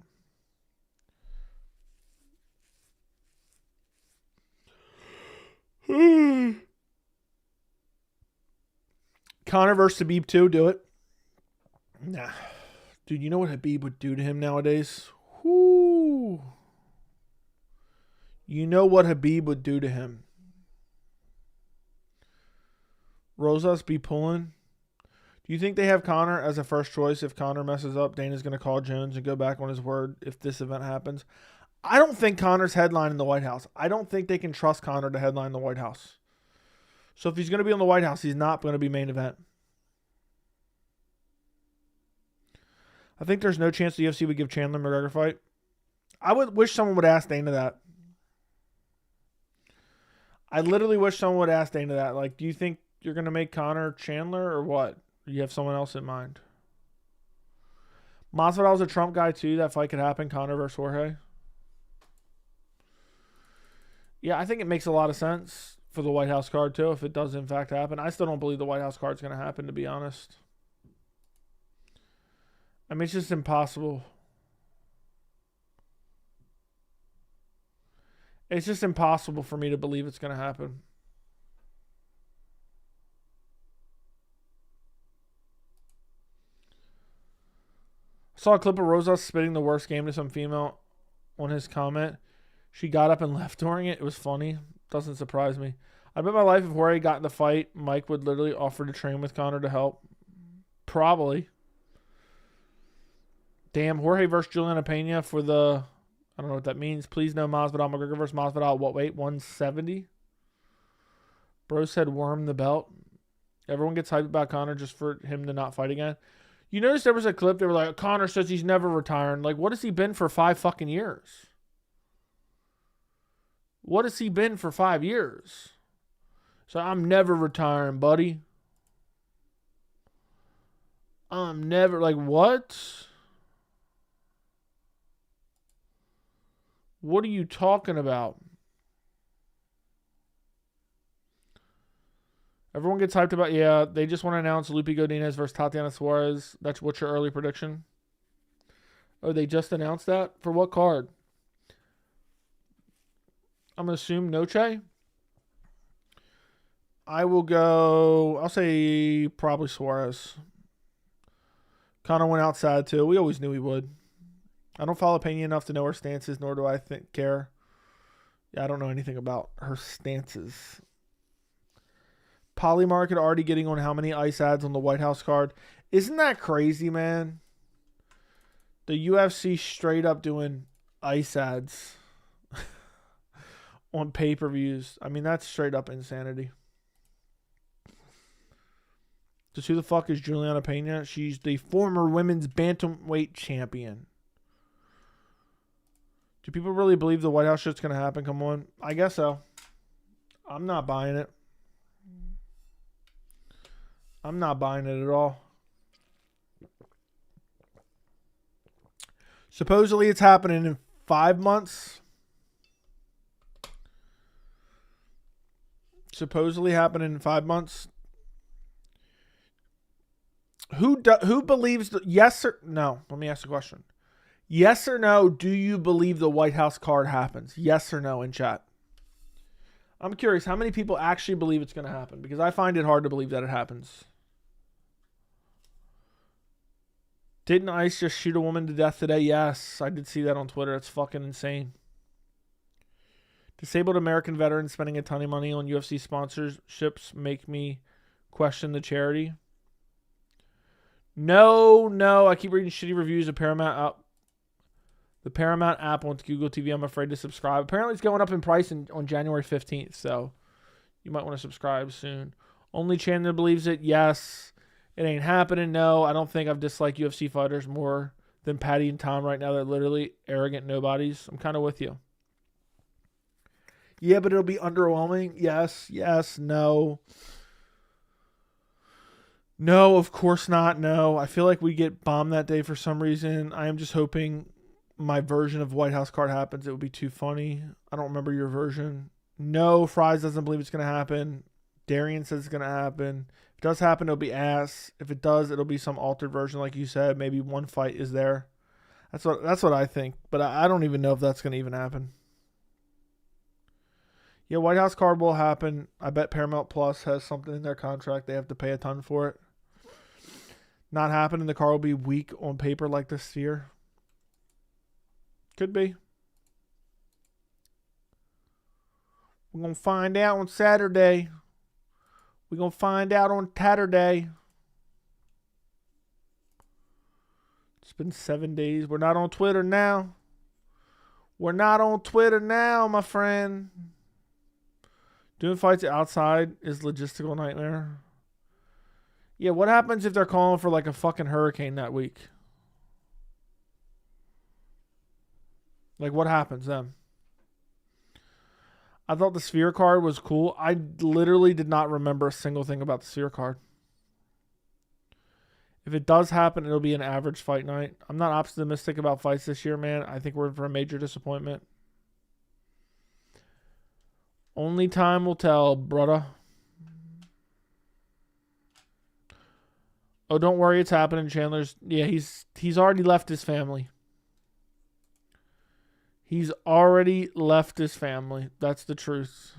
Conor versus Habib 2, do it. Nah. Dude, you know what Habib would do to him nowadays? Whoo. You know what Habib would do to him. Rosas be pulling. Do you think they have Conor as a first choice? If Conor messes up, Dana's going to call Jones and go back on his word if this event happens. I don't think Conor's headline in the White House. I don't think they can trust Conor to headline the White House. So if he's going to be on the White House, he's not going to be main event. I think there's no chance the UFC would give Chandler McGregor fight. I would wish someone would ask Dana that. I literally wish someone would ask Dana that. Like, do you think you're going to make Conor Chandler or what? Or you have someone else in mind? Masvidal's a Trump guy too. That fight could happen. Conor versus Jorge. Yeah, I think it makes a lot of sense for the White House card too, if it does in fact happen. I still don't believe the White House card's going to happen, to be honest. I mean, it's just impossible. It's just impossible for me to believe it's going to happen. I saw a clip of Rosas spitting the worst game to some female on his comment. She got up and left during it. It was funny. Doesn't surprise me. I bet my life if Jorge got in the fight, Mike would literally offer to train with Conor to help. Probably. Damn, Jorge versus Juliana Pena for the... I don't know what that means. Please no Masvidal. McGregor versus Masvidal. What weight? 170? Bro said worm the belt. Everyone gets hyped about Conor just for him to not fight again. You notice there was a clip, they were like, Conor says he's never retiring. Like, what has he been for 5 fucking years? What has he been for 5 years? So I'm never retiring, buddy. I'm never, like, what? What are you talking about? Everyone gets hyped about, yeah, they just want to announce Lupe Godinez versus Tatiana Suarez. That's what's your early prediction? Oh, they just announced that? For what card? I'm going to assume Noche. I will go, I'll say probably Suarez. Conor went outside too. We always knew he would. I don't follow Pena enough to know her stances, nor do I care. Yeah, I don't know anything about her stances. Polymarket already getting on how many ice ads on the White House card. Isn't that crazy, man? The UFC straight up doing ice ads on pay-per-views. I mean, that's straight up insanity. Just who the fuck is Juliana Pena? She's the former women's bantamweight champion. Do people really believe the White House shit's going to happen? Come on. I guess so. I'm not buying it. I'm not buying it at all. Supposedly it's happening in 5 months. Supposedly happening in 5 months. Who believes yes or no? Let me ask the question. Yes or no, do you believe the White House card happens? Yes or no in chat. I'm curious, how many people actually believe it's going to happen? Because I find it hard to believe that it happens. Didn't ICE just shoot a woman to death today? Yes, I did see that on Twitter. It's fucking insane. Disabled American veterans spending a ton of money on UFC sponsorships make me question the charity. No. I keep reading shitty reviews of Paramount up. The Paramount app on Google TV, I'm afraid to subscribe. Apparently it's going up in price on January 15th, so you might want to subscribe soon. Only Chandler believes it. Yes. It ain't happening. No, I don't think I've disliked UFC fighters more than Paddy and Tom right now. They're literally arrogant nobodies. I'm kind of with you. Yeah, but it'll be underwhelming. Yes, no. No, of course not. No, I feel like we get bombed that day for some reason. I am just hoping my version of White House card happens. It would be too funny. I don't remember your version. No, Fries doesn't believe it's going to happen. Darian says it's going to happen. If it does happen, it'll be ass. If it does, it'll be some altered version, like you said. Maybe one fight is there. That's what I think. But I don't even know if that's going to even happen. Yeah, White House card will happen. I bet Paramount Plus has something in their contract. They have to pay a ton for it. Not happening. The card will be weak on paper like the Sphere. Could be. We're going to find out on Saturday. We're going to find out on Tatterday. It's been 7 days. We're not on Twitter now. We're not on Twitter now, my friend. Doing fights outside is logistical nightmare. Yeah, what happens if they're calling for like a fucking hurricane that week? Like, what happens then? I thought the Sphere card was cool. I literally did not remember a single thing about the Sphere card. If it does happen, it'll be an average fight night. I'm not optimistic about fights this year, man. I think we're in for a major disappointment. Only time will tell, brother. Oh, don't worry, it's happening. Chandler's, yeah, he's already left his family. He's already left his family. That's the truth.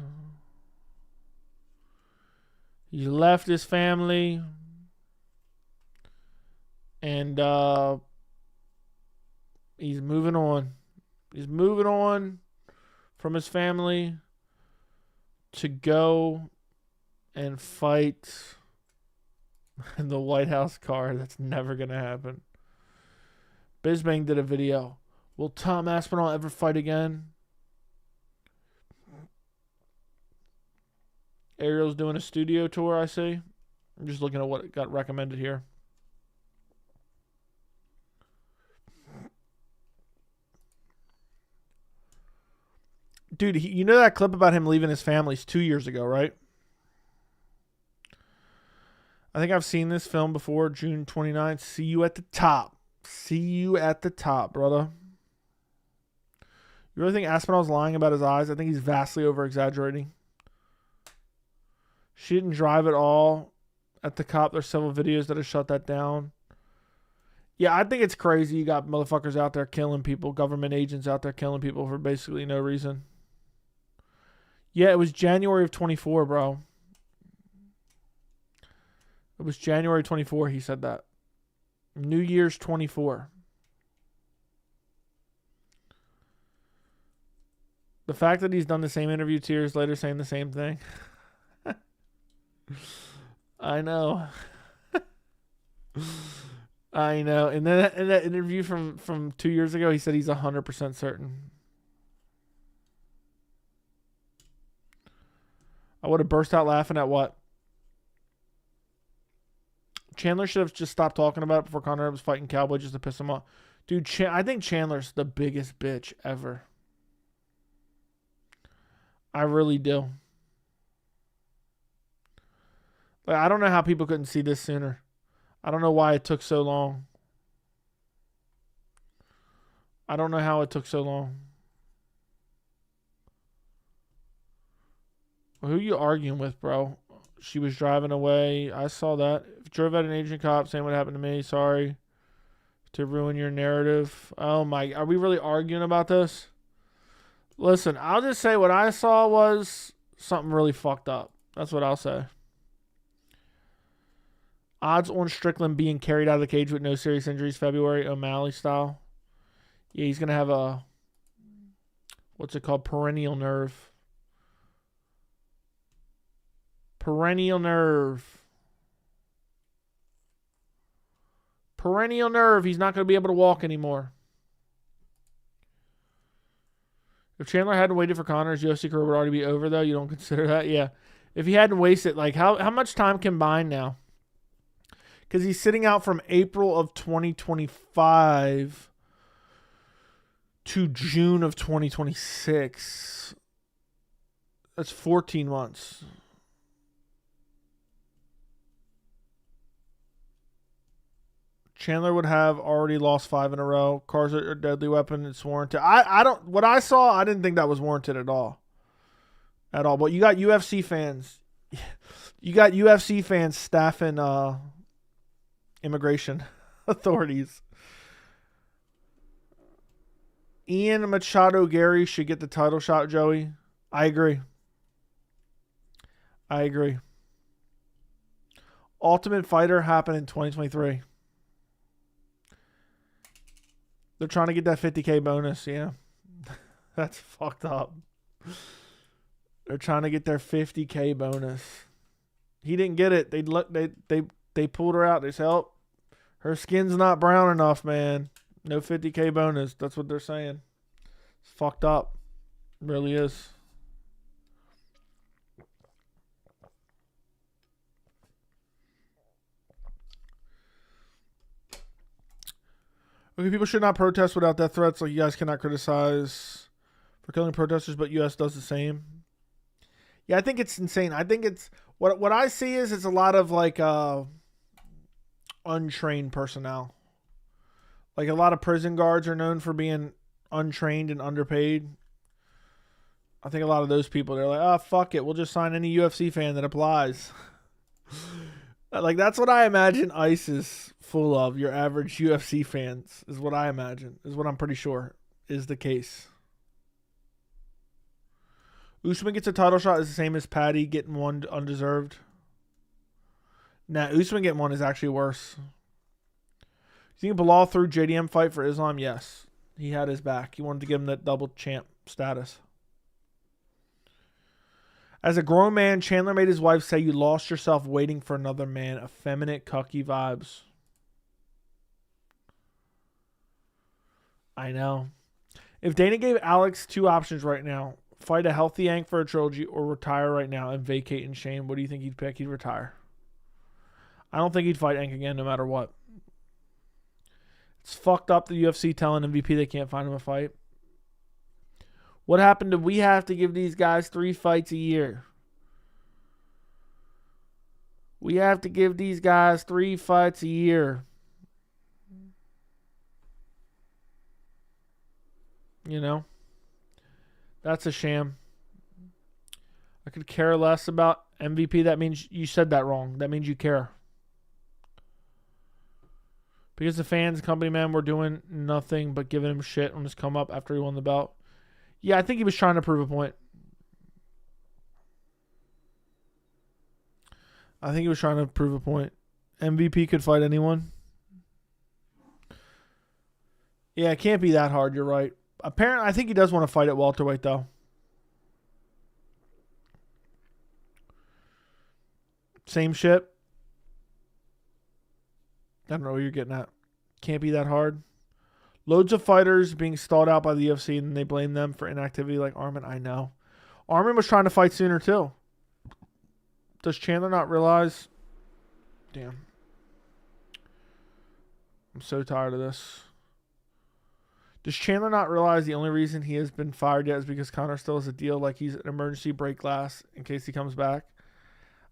He left his family. And he's moving on. He's moving on from his family to go and fight in the White House card. That's never going to happen. Bisbang did a video. Will Tom Aspinall ever fight again? Ariel's doing a studio tour, I see. I'm just looking at what got recommended here. Dude, you know that clip about him leaving his family's 2 years ago, right? I think I've seen this film before, June 29th. See you at the top. See you at the top, brother. You really think Aspinall's lying about his eyes? I think he's vastly over-exaggerating. She didn't drive at all at the cop. There's several videos that have shut that down. Yeah, I think it's crazy. You got motherfuckers out there killing people, government agents out there killing people for basically no reason. Yeah, it was January of 24, bro. It was January 24, he said that. New Year's 24. The fact that he's done the same interview 2 years later saying the same thing. I know. I know. And then in that interview from 2 years ago, he said he's 100% certain. I would have burst out laughing at what? Chandler should have just stopped talking about it before Conor was fighting Cowboy just to piss him off. Dude, I think Chandler's the biggest bitch ever. I really do. Like, I don't know how people couldn't see this sooner. I don't know why it took so long. I don't know how it took so long. Well, who are you arguing with, bro? She was driving away. I saw that. Drove at an Asian cop saying what happened to me. Sorry to ruin your narrative. Oh my, are we really arguing about this? Listen, I'll just say what I saw was something really fucked up. That's what I'll say. Odds on Strickland being carried out of the cage with no serious injuries, February, O'Malley style. Yeah, he's going to have a, what's it called? Perennial nerve. Perennial nerve. Perennial nerve. He's not going to be able to walk anymore. If Chandler hadn't waited for Conor's UFC career would already be over, though. You don't consider that? Yeah. If he hadn't wasted, like, how much time combined now? Because he's sitting out from April of 2025 to June of 2026. That's 14 months. Chandler would have already lost 5 in a row. Cars are a deadly weapon. It's warranted. I don't. What I saw, I didn't think that was warranted at all. at all. But you got UFC fans. You got UFC fans staffing immigration authorities. Ian Machado Gary should get the title shot, Joey. I agree. Ultimate Fighter happened in 2023. They're trying to get that 50K bonus, yeah. That's fucked up. They're trying to get their 50K bonus. He didn't get it. They pulled her out. They said, "Oh, her skin's not brown enough, man. No 50K bonus." That's what they're saying. It's fucked up. It really is. Okay, people should not protest without death threats. Like, you guys cannot criticize for killing protesters, but U.S. does the same. Yeah, I think it's insane. I think it's what I see is it's a lot of like untrained personnel. Like, a lot of prison guards are known for being untrained and underpaid. I think a lot of those people, they're like, "Oh, fuck it, we'll just sign any UFC fan that applies." Like, that's what I imagine ICE is full of. Your average UFC fans is what I imagine. Is what I'm pretty sure is the case. Usman gets a title shot is the same as Paddy getting one undeserved. Nah, Usman getting one is actually worse. You think Bilal threw JDM fight for Islam? Yes. He had his back. He wanted to give him that double champ status. As a grown man, Chandler made his wife say you lost yourself waiting for another man. Effeminate, cucky vibes. I know. If Dana gave Alex two options right now, fight a healthy Yank for a trilogy or retire right now and vacate in shame, what do you think he'd pick? He'd retire. I don't think he'd fight Yank again no matter what. It's fucked up the UFC telling MVP they can't find him a fight. What happened to we have to give these guys 3 fights a year? We have to give these guys 3 fights a year. You know? That's a sham. I could care less about MVP. That means you said that wrong. That means you care. Because the fans, company man, were doing nothing but giving him shit on his come up after he won the belt. Yeah, I think he was trying to prove a point. MVP could fight anyone. Yeah, it can't be that hard. You're right. Apparently, I think he does want to fight at welterweight, though. Same shit. I don't know what you're getting at. Can't be that hard. Loads of fighters being stalled out by the UFC, and they blame them for inactivity like Armin. I know. Armin was trying to fight sooner, too. Does Chandler not realize? Damn. I'm so tired of this. Does Chandler not realize the only reason he has been fired yet is because Conor still has a deal, like he's an emergency break glass in case he comes back?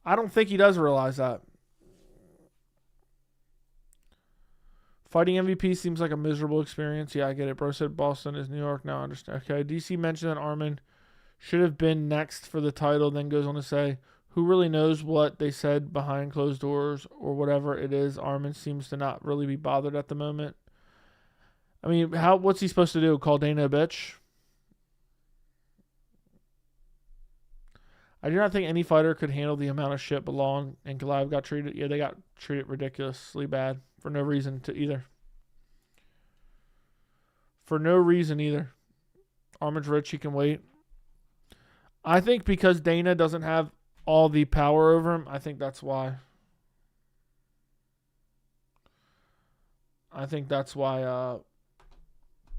I don't think he does realize that. Fighting MVP seems like a miserable experience. Yeah, I get it. Bro said Boston is New York. Now I understand. Okay, DC mentioned that Armin should have been next for the title, then goes on to say, who really knows what they said behind closed doors or whatever it is. Armin seems to not really be bothered at the moment. I mean, what's he supposed to do? Call Dana a bitch? I do not think any fighter could handle the amount of shit Belong and Goliath got treated. Yeah, they got treated ridiculously bad for no reason to either. For no reason either. Armin's rich, he can wait. I think because Dana doesn't have all the power over him, I think that's why.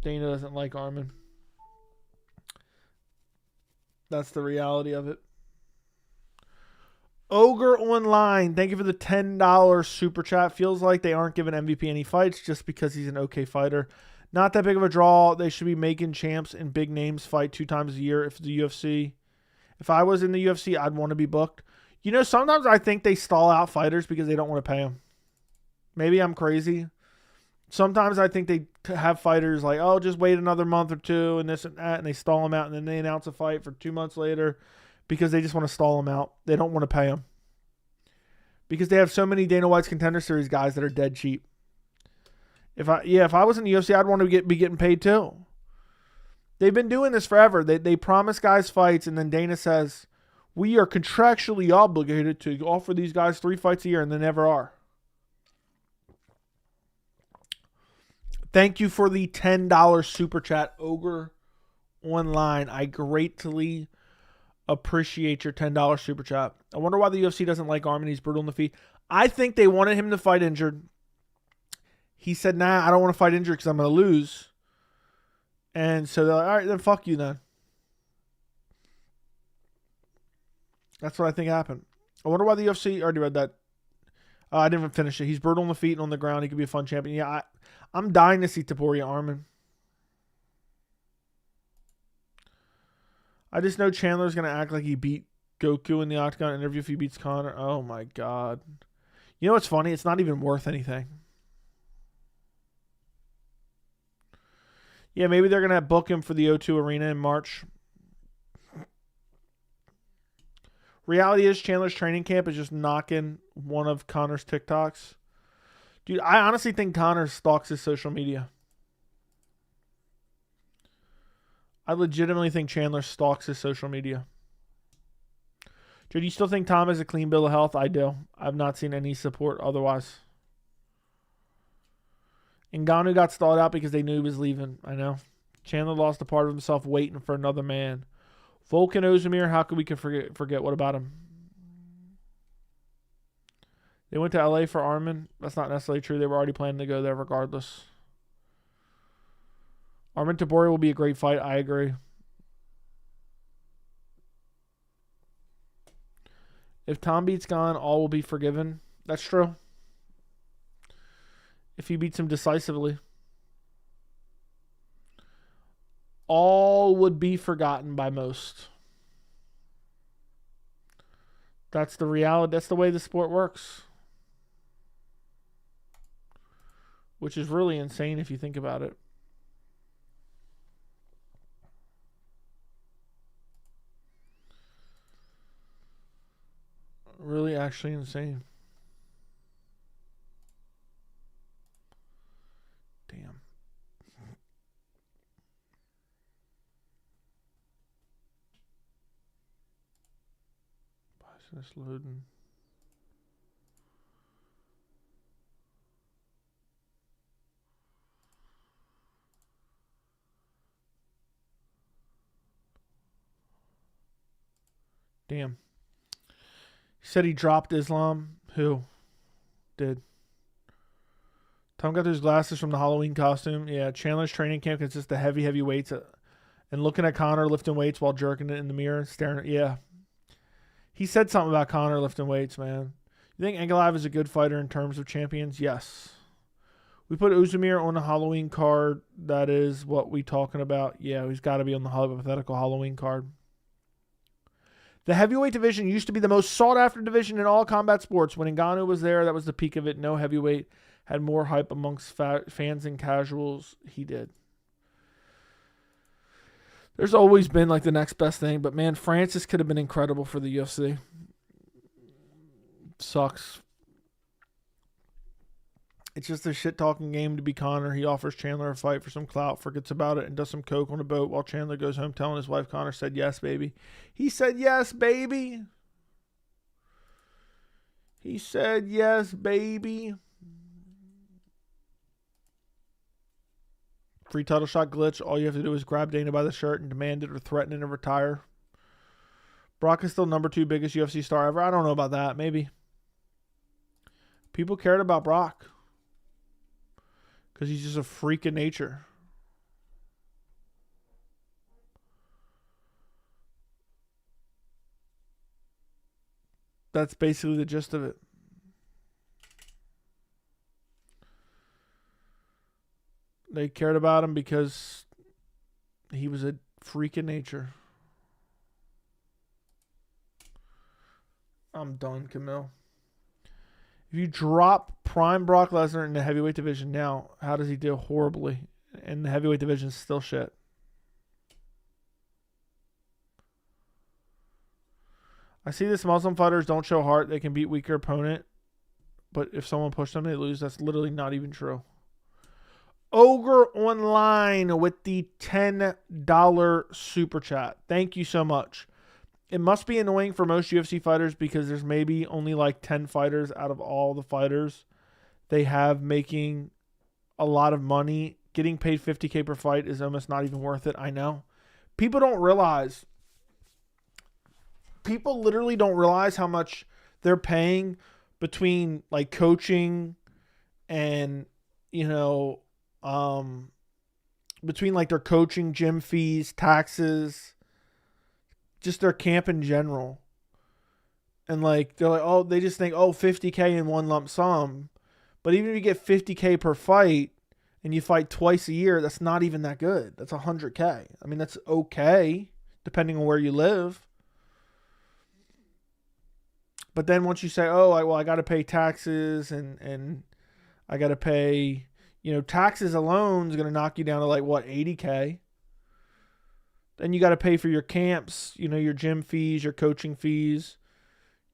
Dana doesn't like Armin. That's the reality of it. Ogre Online, thank you for the $10 super chat. Feels like they aren't giving MVP any fights just because he's an okay fighter. Not that big of a draw. They should be making champs and big names fight 2 times a year if the UFC. If I was in the UFC, I'd want to be booked. You know, sometimes I think they stall out fighters because they don't want to pay them. Maybe I'm crazy. Sometimes I think they have fighters like, oh, just wait another month or two and this and that, and they stall them out, and then they announce a fight for 2 months later because they just want to stall him out. They don't want to pay him. Because they have so many Dana White's Contender Series guys that are dead cheap. If I was in the UFC, I'd want to be getting paid too. They've been doing this forever. They promise guys fights, and then Dana says, we are contractually obligated to offer these guys 3 fights a year, and they never are. Thank you for the $10 super chat, Ogre Online. I greatly appreciate your $10 super chat. I wonder why the UFC doesn't like Arman. He's brutal in the feet. I think they wanted him to fight injured. He said, nah, I don't want to fight injured because I'm going to lose. And so they're like, all right, then fuck you then. That's what I think happened. I wonder why the UFC, I already read that. I didn't even finish it. He's brutal on the feet and on the ground. He could be a fun champion. Yeah, I'm dying to see Topuria Arman. I just know Chandler's going to act like he beat Goku in the Octagon interview if he beats Conor. Oh, my God. You know what's funny? It's not even worth anything. Yeah, maybe they're going to book him for the O2 Arena in March. Reality is Chandler's training camp is just knocking one of Conor's TikToks. Dude, I honestly think Conor stalks his social media. I legitimately think Chandler stalks his social media. Dude, you still think Tom has a clean bill of health? I do. I've not seen any support otherwise. Ngannou got stalled out because they knew he was leaving. I know. Chandler lost a part of himself waiting for another man. Volkan Ozdemir, how could we forget? What about him? They went to LA for Arman. That's not necessarily true. They were already planning to go there regardless. Arman Topuria will be a great fight. I agree. If Tom beats Gane, all will be forgiven. That's true. If he beats him decisively, all would be forgotten by most. That's the reality. That's the way the sport works. Which is really insane if you think about it. Really actually insane. Damn. Why isn't this loading? Damn. He said he dropped Islam. Who? Did. Tom got those glasses from the Halloween costume. Yeah, Chandler's training camp consists of heavy weights. And looking at Conor lifting weights while jerking it in the mirror and staring at... Yeah. He said something about Conor lifting weights, man. You think Ankalaev is a good fighter in terms of champions? Yes. We put Ozdemir on the Halloween card. That is what we talking about. Yeah, he's got to be on the hypothetical Halloween card. The heavyweight division used to be the most sought-after division in all combat sports. When Ngannou was there, that was the peak of it. No heavyweight had more hype amongst fans and casuals. He did. There's always been like the next best thing, but man, Francis could have been incredible for the UFC. Sucks. It's just a shit-talking game to be Conor. He offers Chandler a fight for some clout, forgets about it, and does some coke on a boat while Chandler goes home telling his wife Conor said yes, baby. He said yes, baby. He said yes, baby. Free title shot glitch. All you have to do is grab Dana by the shirt and demand it or threaten it and retire. Brock is still number 2 biggest UFC star ever. I don't know about that. Maybe. People cared about Brock. Because he's just a freak of nature. That's basically the gist of it. They cared about him because he was a freak of nature. I'm done, Camille. If you drop prime Brock Lesnar in the heavyweight division now, how does he do? Horribly. And the heavyweight division is still shit. I see this Muslim fighters don't show heart. They can beat weaker opponent. But if someone pushed them, they lose. That's literally not even true. Ogre Online with the $10 super chat. Thank you so much. It must be annoying for most UFC fighters because there's maybe only like 10 fighters out of all the fighters they have making a lot of money. Getting paid $50K per fight is almost not even worth it. I know. People don't realize. People literally don't realize how much they're paying between like coaching and, you know, between like their coaching, gym fees, taxes, just their camp in general. And like, they're like, oh, they just think, oh, $50K in one lump sum. But even if you get $50K per fight and you fight twice a year, that's not even that good. That's $100K. I mean, that's okay, depending on where you live. But then once you say, oh, I got to pay taxes and I got to pay, you know, taxes alone is going to knock you down to like, what, $80K? Then you got to pay for your camps, you know, your gym fees, your coaching fees.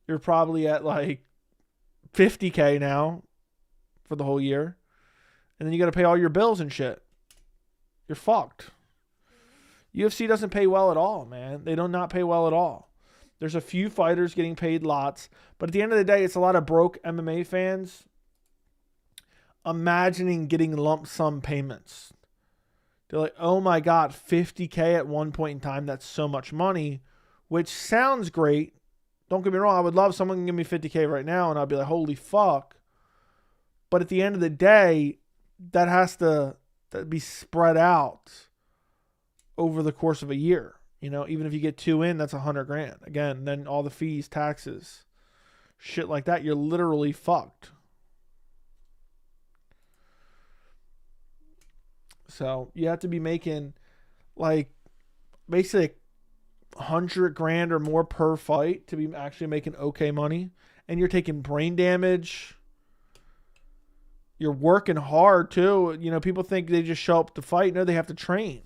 You're probably at like $50K now for the whole year. And then you got to pay all your bills and shit. You're fucked. UFC doesn't pay well at all, man. They do not pay well at all. There's a few fighters getting paid lots. But at the end of the day, it's a lot of broke MMA fans imagining getting lump sum payments. They're like, oh my God, $50K at one point in time. That's so much money, which sounds great. Don't get me wrong. I would love someone to give me $50K right now and I'd be like, holy fuck. But at the end of the day, that has to be spread out over the course of a year. You know, even if you get 2 in, that's $100,000. Again, then all the fees, taxes, shit like that, you're literally fucked. So you have to be making like basically $100,000 or more per fight to be actually making okay money. And you're taking brain damage. You're working hard too. You know, people think they just show up to fight. No, they have to train.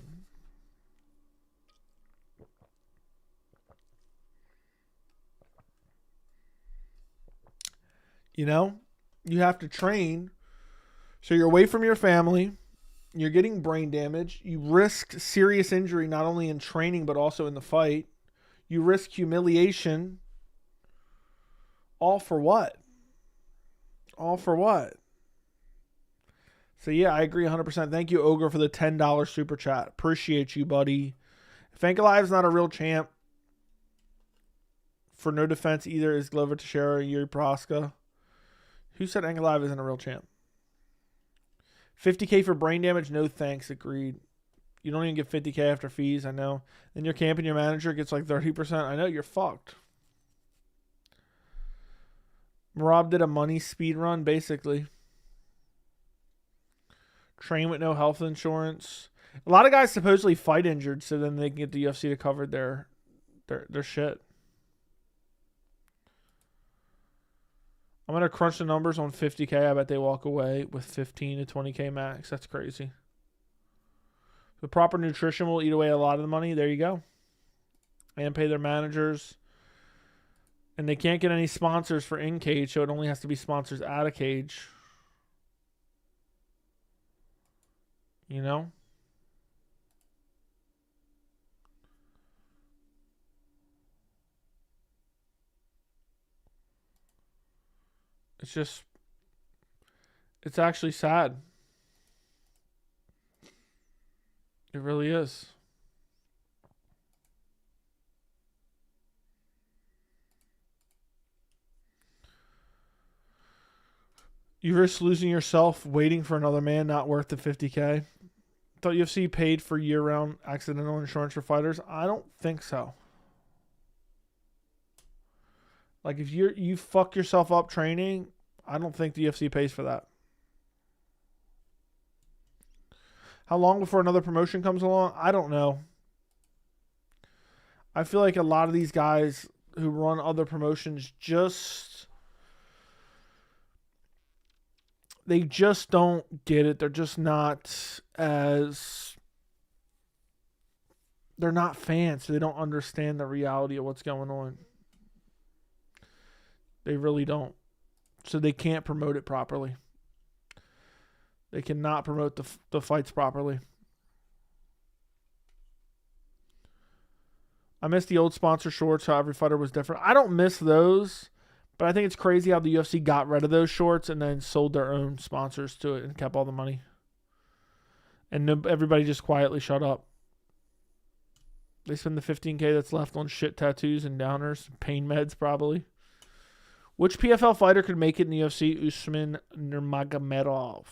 You know, you have to train. So you're away from your family. You're getting brain damage. You risk serious injury, not only in training, but also in the fight. You risk humiliation. All for what? All for what? So yeah, I agree 100%. Thank you, Ogre, for the $10 super chat. Appreciate you, buddy. If Ankalaev's not a real champ, for no defense either is Glover Teixeira and Yuri Prohaska. Who said Ankalaev isn't a real champ? $50K for brain damage? No thanks. Agreed. You don't even get $50K after fees, I know. Then your camp and your manager gets like 30%. I know, you're fucked. Rob did a money speed run, basically. Train with no health insurance. A lot of guys supposedly fight injured, so then they can get the UFC to cover their shit. I'm going to crunch the numbers on $50K. I bet they walk away with $15 to $20K max. That's crazy. The proper nutrition will eat away a lot of the money. There you go. And pay their managers. And they can't get any sponsors for in-cage, so it only has to be sponsors out of cage. You know? It's just, it's actually sad. It really is. You risk losing yourself waiting for another man, not worth the $50K. Thought UFC paid for year-round accidental insurance for fighters. I don't think so. Like, if you fuck yourself up training, I don't think the UFC pays for that. How long before another promotion comes along? I don't know. I feel like a lot of these guys who run other promotions they just don't get it. They're just not as... They're not fans, so they don't understand the reality of what's going on. They really don't. So they can't promote it properly. They cannot promote the fights properly. I miss the old sponsor shorts, how every fighter was different. I don't miss those, but I think it's crazy how the UFC got rid of those shorts and then sold their own sponsors to it and kept all the money. And everybody just quietly shut up. They spend the $15K that's left on shit tattoos and downers, pain meds probably. Which PFL fighter could make it in the UFC? Usman Nurmagomedov.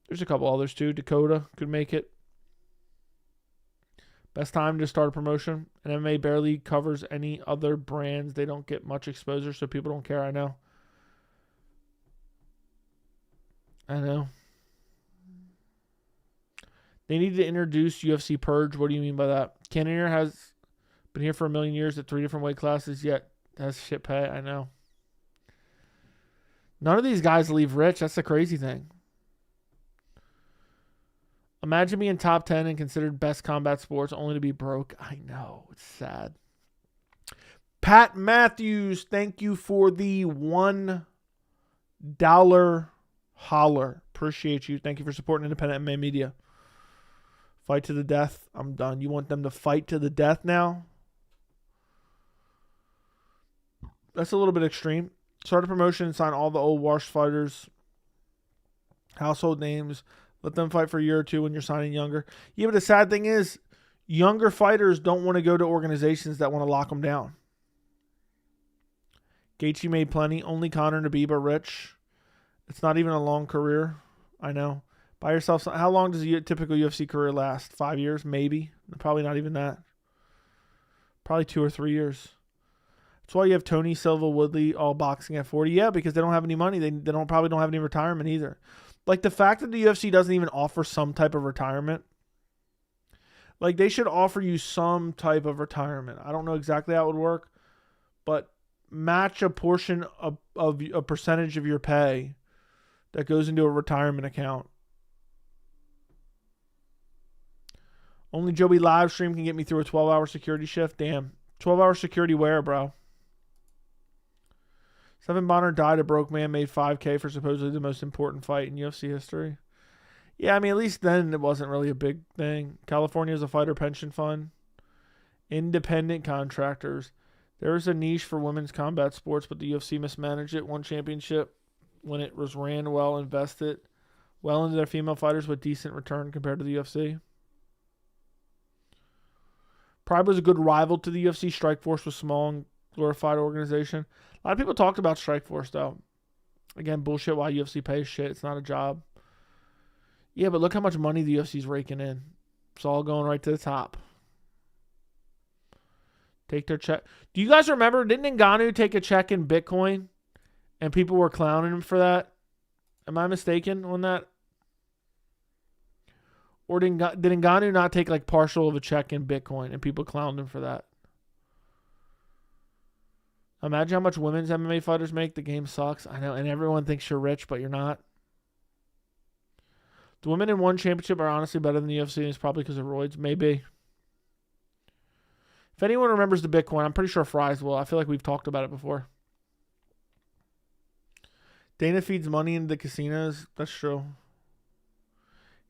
There's a couple others too. Dakota could make it. Best time to start a promotion. And MMA barely covers any other brands. They don't get much exposure, so people don't care. I know. They need to introduce UFC Purge. What do you mean by that? Cannonier has been here for 1 million years at 3 different weight classes, yet has shit pay. I know. None of these guys leave rich. That's the crazy thing. Imagine being top 10 and considered best combat sports only to be broke. I know. It's sad. Pat Matthews, thank you for the $1 holler. Appreciate you. Thank you for supporting independent MMA media. Fight to the death. I'm done. You want them to fight to the death now? That's a little bit extreme. Start a promotion and sign all the old washed fighters. Household names. Let them fight for a year or two when you're signing younger. Yeah, but the sad thing is, younger fighters don't want to go to organizations that want to lock them down. Gaethje made plenty. Only Conor and Khabib are rich. It's not even a long career. I know. Buy yourself. How long does a typical UFC career last? 5 years? Maybe. Probably not even that. Probably 2 or 3 years. That's why you have Tony, Silva, Woodley all boxing at 40. Yeah, because they don't have any money. They probably don't have any retirement either. Like, the fact that the UFC doesn't even offer some type of retirement. Like, they should offer you some type of retirement. I don't know exactly how it would work. But match a portion of a percentage of your pay that goes into a retirement account. Only Joey live stream can get me through a 12-hour security shift. Damn. 12-hour security where, bro? Stephen Bonner died a broke man, made $5K for supposedly the most important fight in UFC history. Yeah, I mean, at least then it wasn't really a big thing. California is a fighter pension fund. Independent contractors. There is a niche for women's combat sports, but the UFC mismanaged it. Won championship when it was ran well, invested well into their female fighters with decent return compared to the UFC. Pride was a good rival to the UFC. Strikeforce was small and glorified organization. A lot of people talked about Strikeforce, though. Again, bullshit why UFC pays shit. It's not a job. Yeah, but look how much money the UFC's raking in. It's all going right to the top. Take their check. Do you guys remember, didn't Ngannou take a check in Bitcoin and people were clowning him for that? Am I mistaken on that? Or did Ngannou not take like partial of a check in Bitcoin and people clowned him for that? Imagine how much women's MMA fighters make. The game sucks. I know, and everyone thinks you're rich, but you're not. The women in one championship are honestly better than the UFC, and it's probably because of roids. Maybe. If anyone remembers the Bitcoin, I'm pretty sure Fries will. I feel like we've talked about it before. Dana feeds money into the casinos. That's true.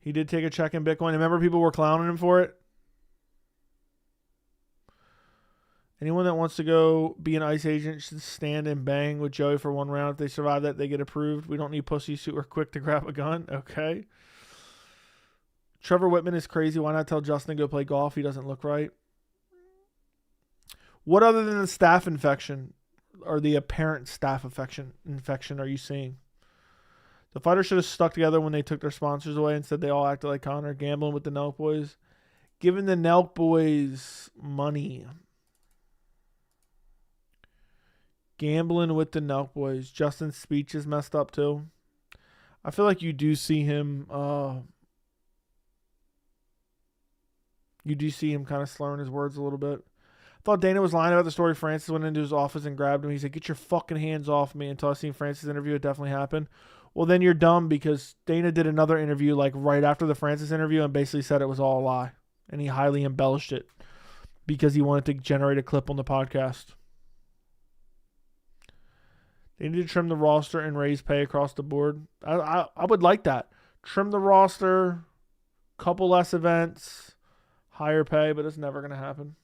He did take a check in Bitcoin. Remember people were clowning him for it? Anyone that wants to go be an ICE agent should stand and bang with Joey for 1 round. If they survive that, they get approved. We don't need pussies who are quick to grab a gun. Okay. Trevor Whitman is crazy. Why not tell Justin to go play golf? He doesn't look right. What other than the staph infection or the apparent staph infection are you seeing? The fighters should have stuck together when they took their sponsors away. Instead, they all acted like Conor, gambling with the Nelk boys. Giving the Nelk boys money. Gambling with the Nelk boys. Justin's speech is messed up too. I feel like you do see him. You do see him kind of slurring his words a little bit. I thought Dana was lying about the story. Francis went into his office and grabbed him. He said, "Get your fucking hands off me." Until I seen Francis' interview, it definitely happened. Well, then you're dumb because Dana did another interview like right after the Francis interview and basically said it was all a lie. And he highly embellished it because he wanted to generate a clip on the podcast. They need to trim the roster and raise pay across the board. I would like that. Trim the roster, couple less events, higher pay, but it's never going to happen.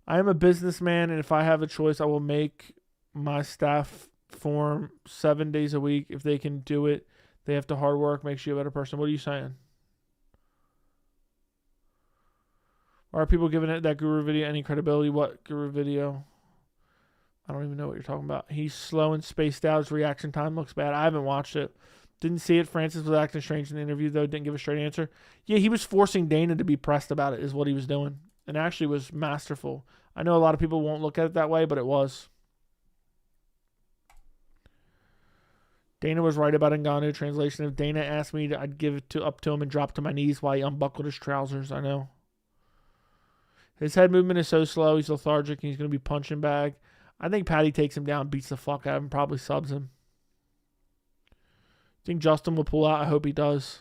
I am a businessman, and if I have a choice, I will make my staff form 7 days a week. If they can do it, they have to hard work, makes you a better person. What are you saying? Are people giving it that guru video any credibility? What guru video? I don't even know what you're talking about. He's slow and spaced out. His reaction time looks bad. I haven't watched it. Didn't see it. Francis was acting strange in the interview, though. Didn't give a straight answer. Yeah, he was forcing Dana to be pressed about it is what he was doing. And actually was masterful. I know a lot of people won't look at it that way, but it was. Dana was right about Ngannou. Translation: if Dana asked me, I'd give it up to him and drop to my knees while he unbuckled his trousers. I know. His head movement is so slow. He's lethargic, and he's going to be punching bag. I think Paddy takes him down, beats the fuck out of him, probably subs him. Think Justin will pull out? I hope he does.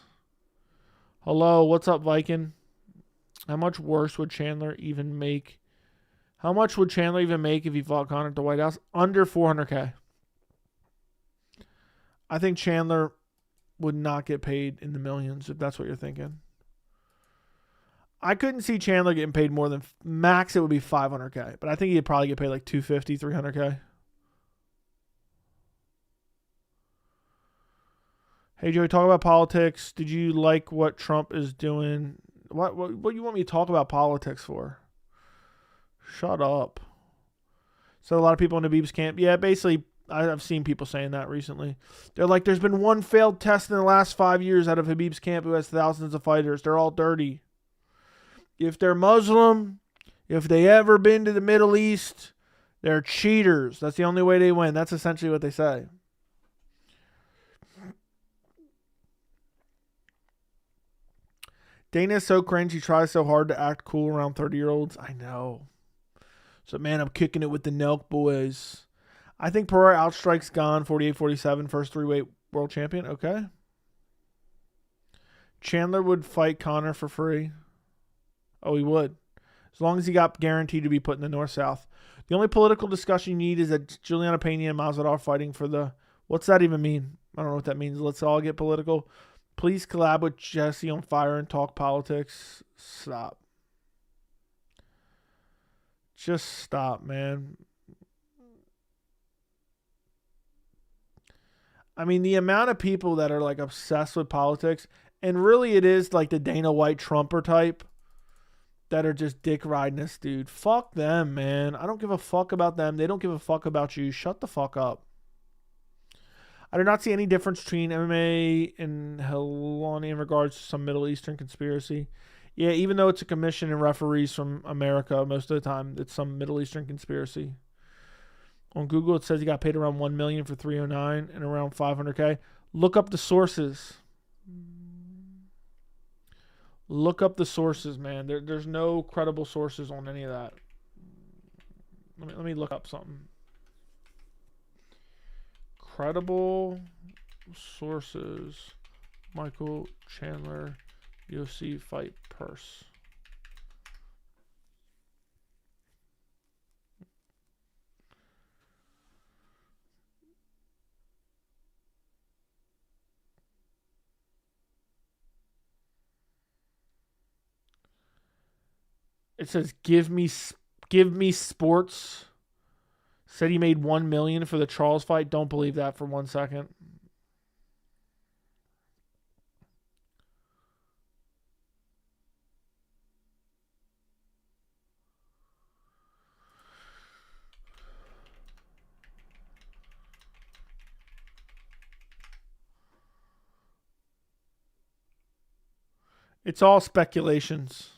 Hello, what's up, Viking? How much worse would Chandler even make? How much would Chandler even make if he fought Conor at the White House? Under 400K. I think Chandler would not get paid in the millions, if that's what you're thinking. I couldn't see Chandler getting paid more than max. It would be 500K, but I think he'd probably get paid like 250, 300K. Hey Joey, talk about politics. Did you like what Trump is doing? What do you want me to talk about politics for? Shut up. So a lot of people in Habib's camp. Yeah, basically, I've seen people saying that recently. They're like, there's been one failed test in the last 5 years out of Habib's camp who has thousands of fighters. They're all dirty. If they're Muslim, if they ever been to the Middle East, they're cheaters. That's the only way they win. That's essentially what they say. Dana is so cringe. He tries so hard to act cool around 30-year-olds. I know. So, man, I'm kicking it with the Nelk boys. I think Pereira outstrikes Gane 48-47, first three-weight world champion. Okay. Chandler would fight Conor for free. Oh, he would. As long as he got guaranteed to be put in the North-South. The only political discussion you need is that Juliana Pena and Masvidal are fighting for the... What's that even mean? I don't know what that means. Let's all get political. Please collab with Jesse on Fire and talk politics. Stop. Just stop, man. I mean, the amount of people that are like obsessed with politics, and really it is like the Dana White Trumper type that are just dick riding this dude. Fuck them, man. I don't give a fuck about them. They don't give a fuck about you. Shut the fuck up. I do not see any difference between MMA and Helwani in regards to some Middle Eastern conspiracy. Yeah, even though it's a commission and referees from America, most of the time it's some Middle Eastern conspiracy. On Google, it says he got paid around $1 million for 309 and around 500K. Look up the sources. Look up the sources, man. There's no credible sources on any of that. Let me look up something. Credible sources. Michael Chandler UFC fight purse. It says give me sports. Said he made $1 million for the Charles fight. Don't believe that for 1 second. It's all speculations.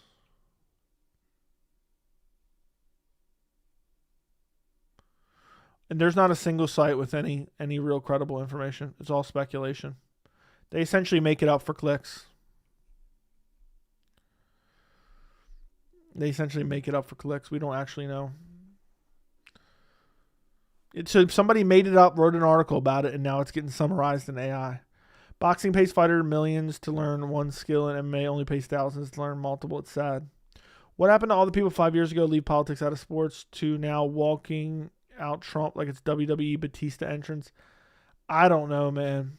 And there's not a single site with any real credible information. It's all speculation. They essentially make it up for clicks. We don't actually know. So somebody made it up, wrote an article about it, and now it's getting summarized in AI. Boxing pays fighter millions to learn one skill, and MMA only pays thousands to learn multiple. It's sad. What happened to all the people 5 years ago leave politics out of sports to now walking out Trump like it's WWE Batista entrance? I don't know, man.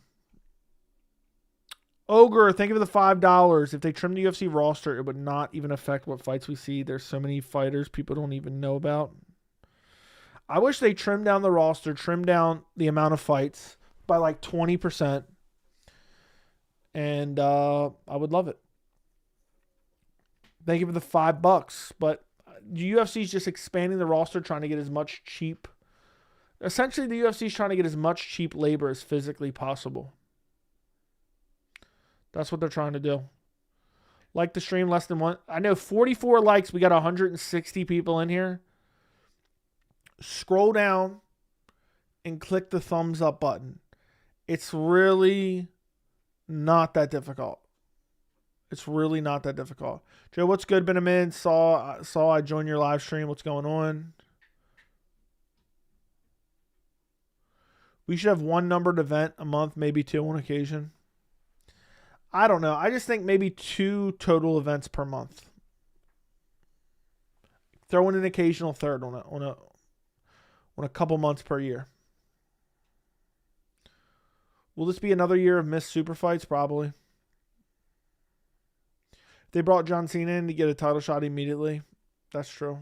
Ogre, think of the $5. If they trim the UFC roster, it would not even affect what fights we see. There's so many fighters people don't even know about. I wish they trimmed down the roster, trimmed down the amount of fights by like 20%. And I would love it. Thank you for the $5. But the UFC is just expanding the roster, trying to get as much cheap. Essentially, the UFC is trying to get as much cheap labor as physically possible. That's what they're trying to do. Like the stream less than one. I know 44 likes. We got 160 people in here. Scroll down and click the thumbs up button. It's really not that difficult. It's really not that difficult. Joe, what's good? Been a minute. Saw I joined your live stream. What's going on? We should have one numbered event a month, maybe two on occasion. I don't know. I just think maybe 2 total events per month. Throw in an occasional third on a couple months per year. Will this be another year of missed super fights? Probably. They brought John Cena in to get a title shot immediately. That's true.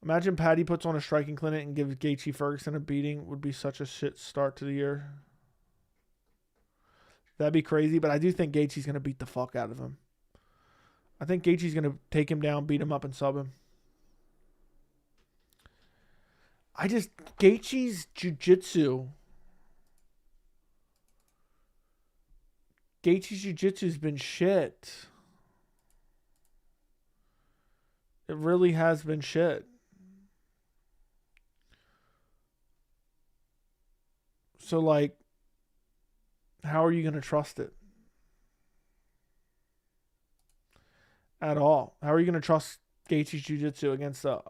Imagine Paddy puts on a striking clinic and gives Gaethje Ferguson a beating. Would be such a shit start to the year. That'd be crazy, but I do think Gaethje's going to beat the fuck out of him. I think Gaethje's going to take him down, beat him up, and sub him. Gaethje's jiu-jitsu. Gaethje's jiu-jitsu's been shit. It really has been shit. So, like, how are you going to trust it? At all. How are you going to trust Gaethje's jiu-jitsu against a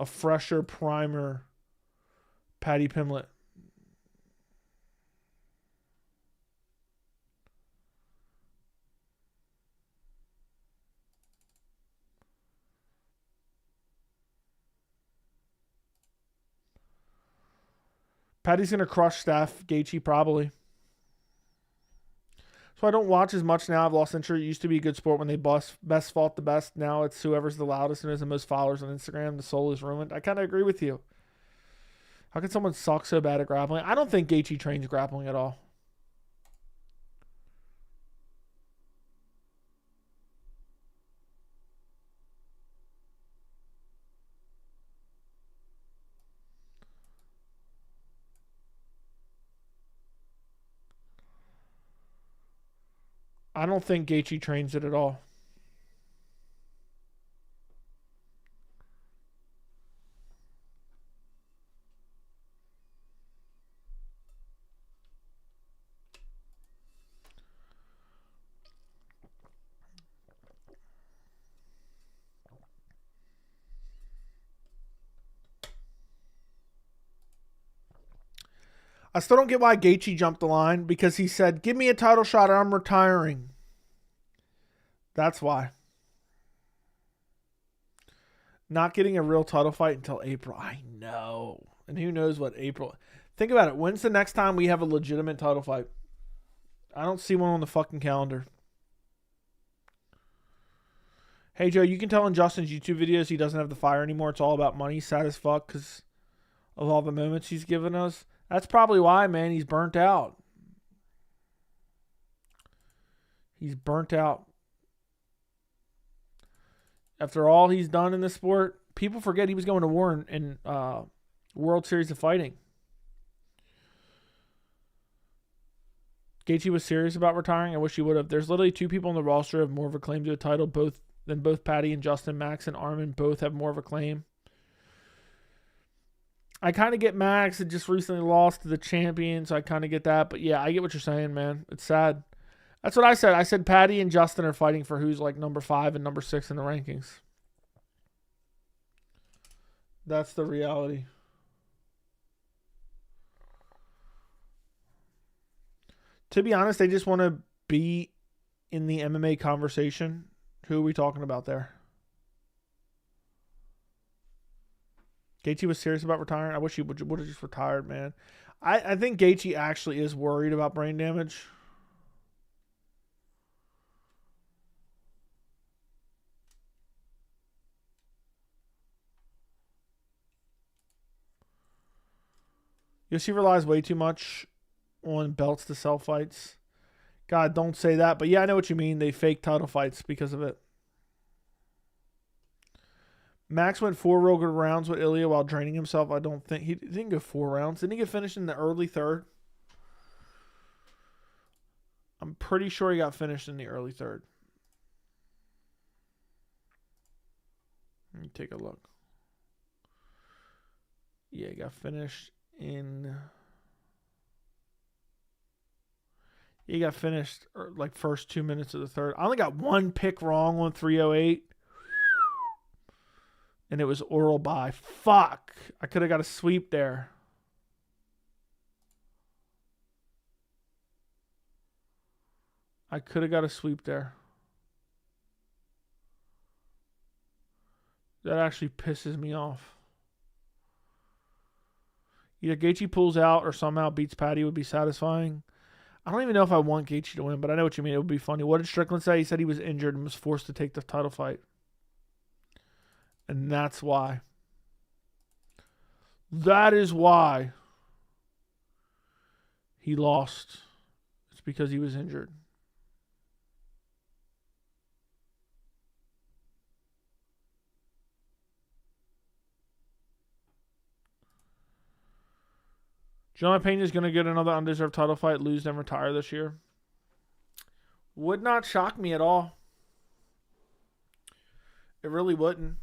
fresher primer Paddy Pimblett? Paddy's going to crush Steph. Gaethje probably. So I don't watch as much now. I've lost interest. It used to be a good sport when they best fought the best. Now it's whoever's the loudest and has the most followers on Instagram. The soul is ruined. I kind of agree with you. How can someone suck so bad at grappling? I don't think Gaethje trains grappling at all. I don't think Gaethje trains it at all. I still don't get why Gaethje jumped the line, because he said, give me a title shot or I'm retiring. That's why. Not getting a real title fight until April. I know. And who knows what April. Think about it. When's the next time we have a legitimate title fight? I don't see one on the fucking calendar. Hey, Joe, you can tell in Justin's YouTube videos he doesn't have the fire anymore. It's all about money. Sad as fuck because of all the moments he's given us. That's probably why, man. He's burnt out. He's burnt out. After all he's done in this sport, people forget he was going to war in World Series of Fighting. Gaethje was serious about retiring. I wish he would have. There's literally 2 people on the roster who have more of a claim to a title, both Paddy and Justin. Max and Armin both have more of a claim. I kind of get Max. It just recently lost to the champion, so I kind of get that. But yeah, I get what you're saying, man. It's sad. That's what I said. I said Paddy and Justin are fighting for who's like number 5 and number 6 in the rankings. That's the reality. To be honest, they just want to be in the MMA conversation. Who are we talking about there? Gaethje was serious about retiring. I wish he would have just retired, man. I think Gaethje actually is worried about brain damage. UFC relies way too much on belts to sell fights. God, don't say that. But yeah, I know what you mean. They fake title fights because of it. Max went 4 real good rounds with Ilya while draining himself. I don't think he didn't go 4 rounds. Didn't he get finished in the early third? I'm pretty sure he got finished in the early third. Let me take a look. Yeah, he got finished in... He got finished like first 2 minutes of the third. I only got 1 pick wrong on 308. And it was oral by. Fuck. I could have got a sweep there. I could have got a sweep there. That actually pisses me off. Either Gaethje pulls out or somehow beats Paddy would be satisfying. I don't even know if I want Gaethje to win, but I know what you mean. It would be funny. What did Strickland say? He said he was injured and was forced to take the title fight. And that's why. That is why he lost. It's because he was injured. John Pena is going to get another undeserved title fight, lose, then retire this year. Would not shock me at all. It really wouldn't.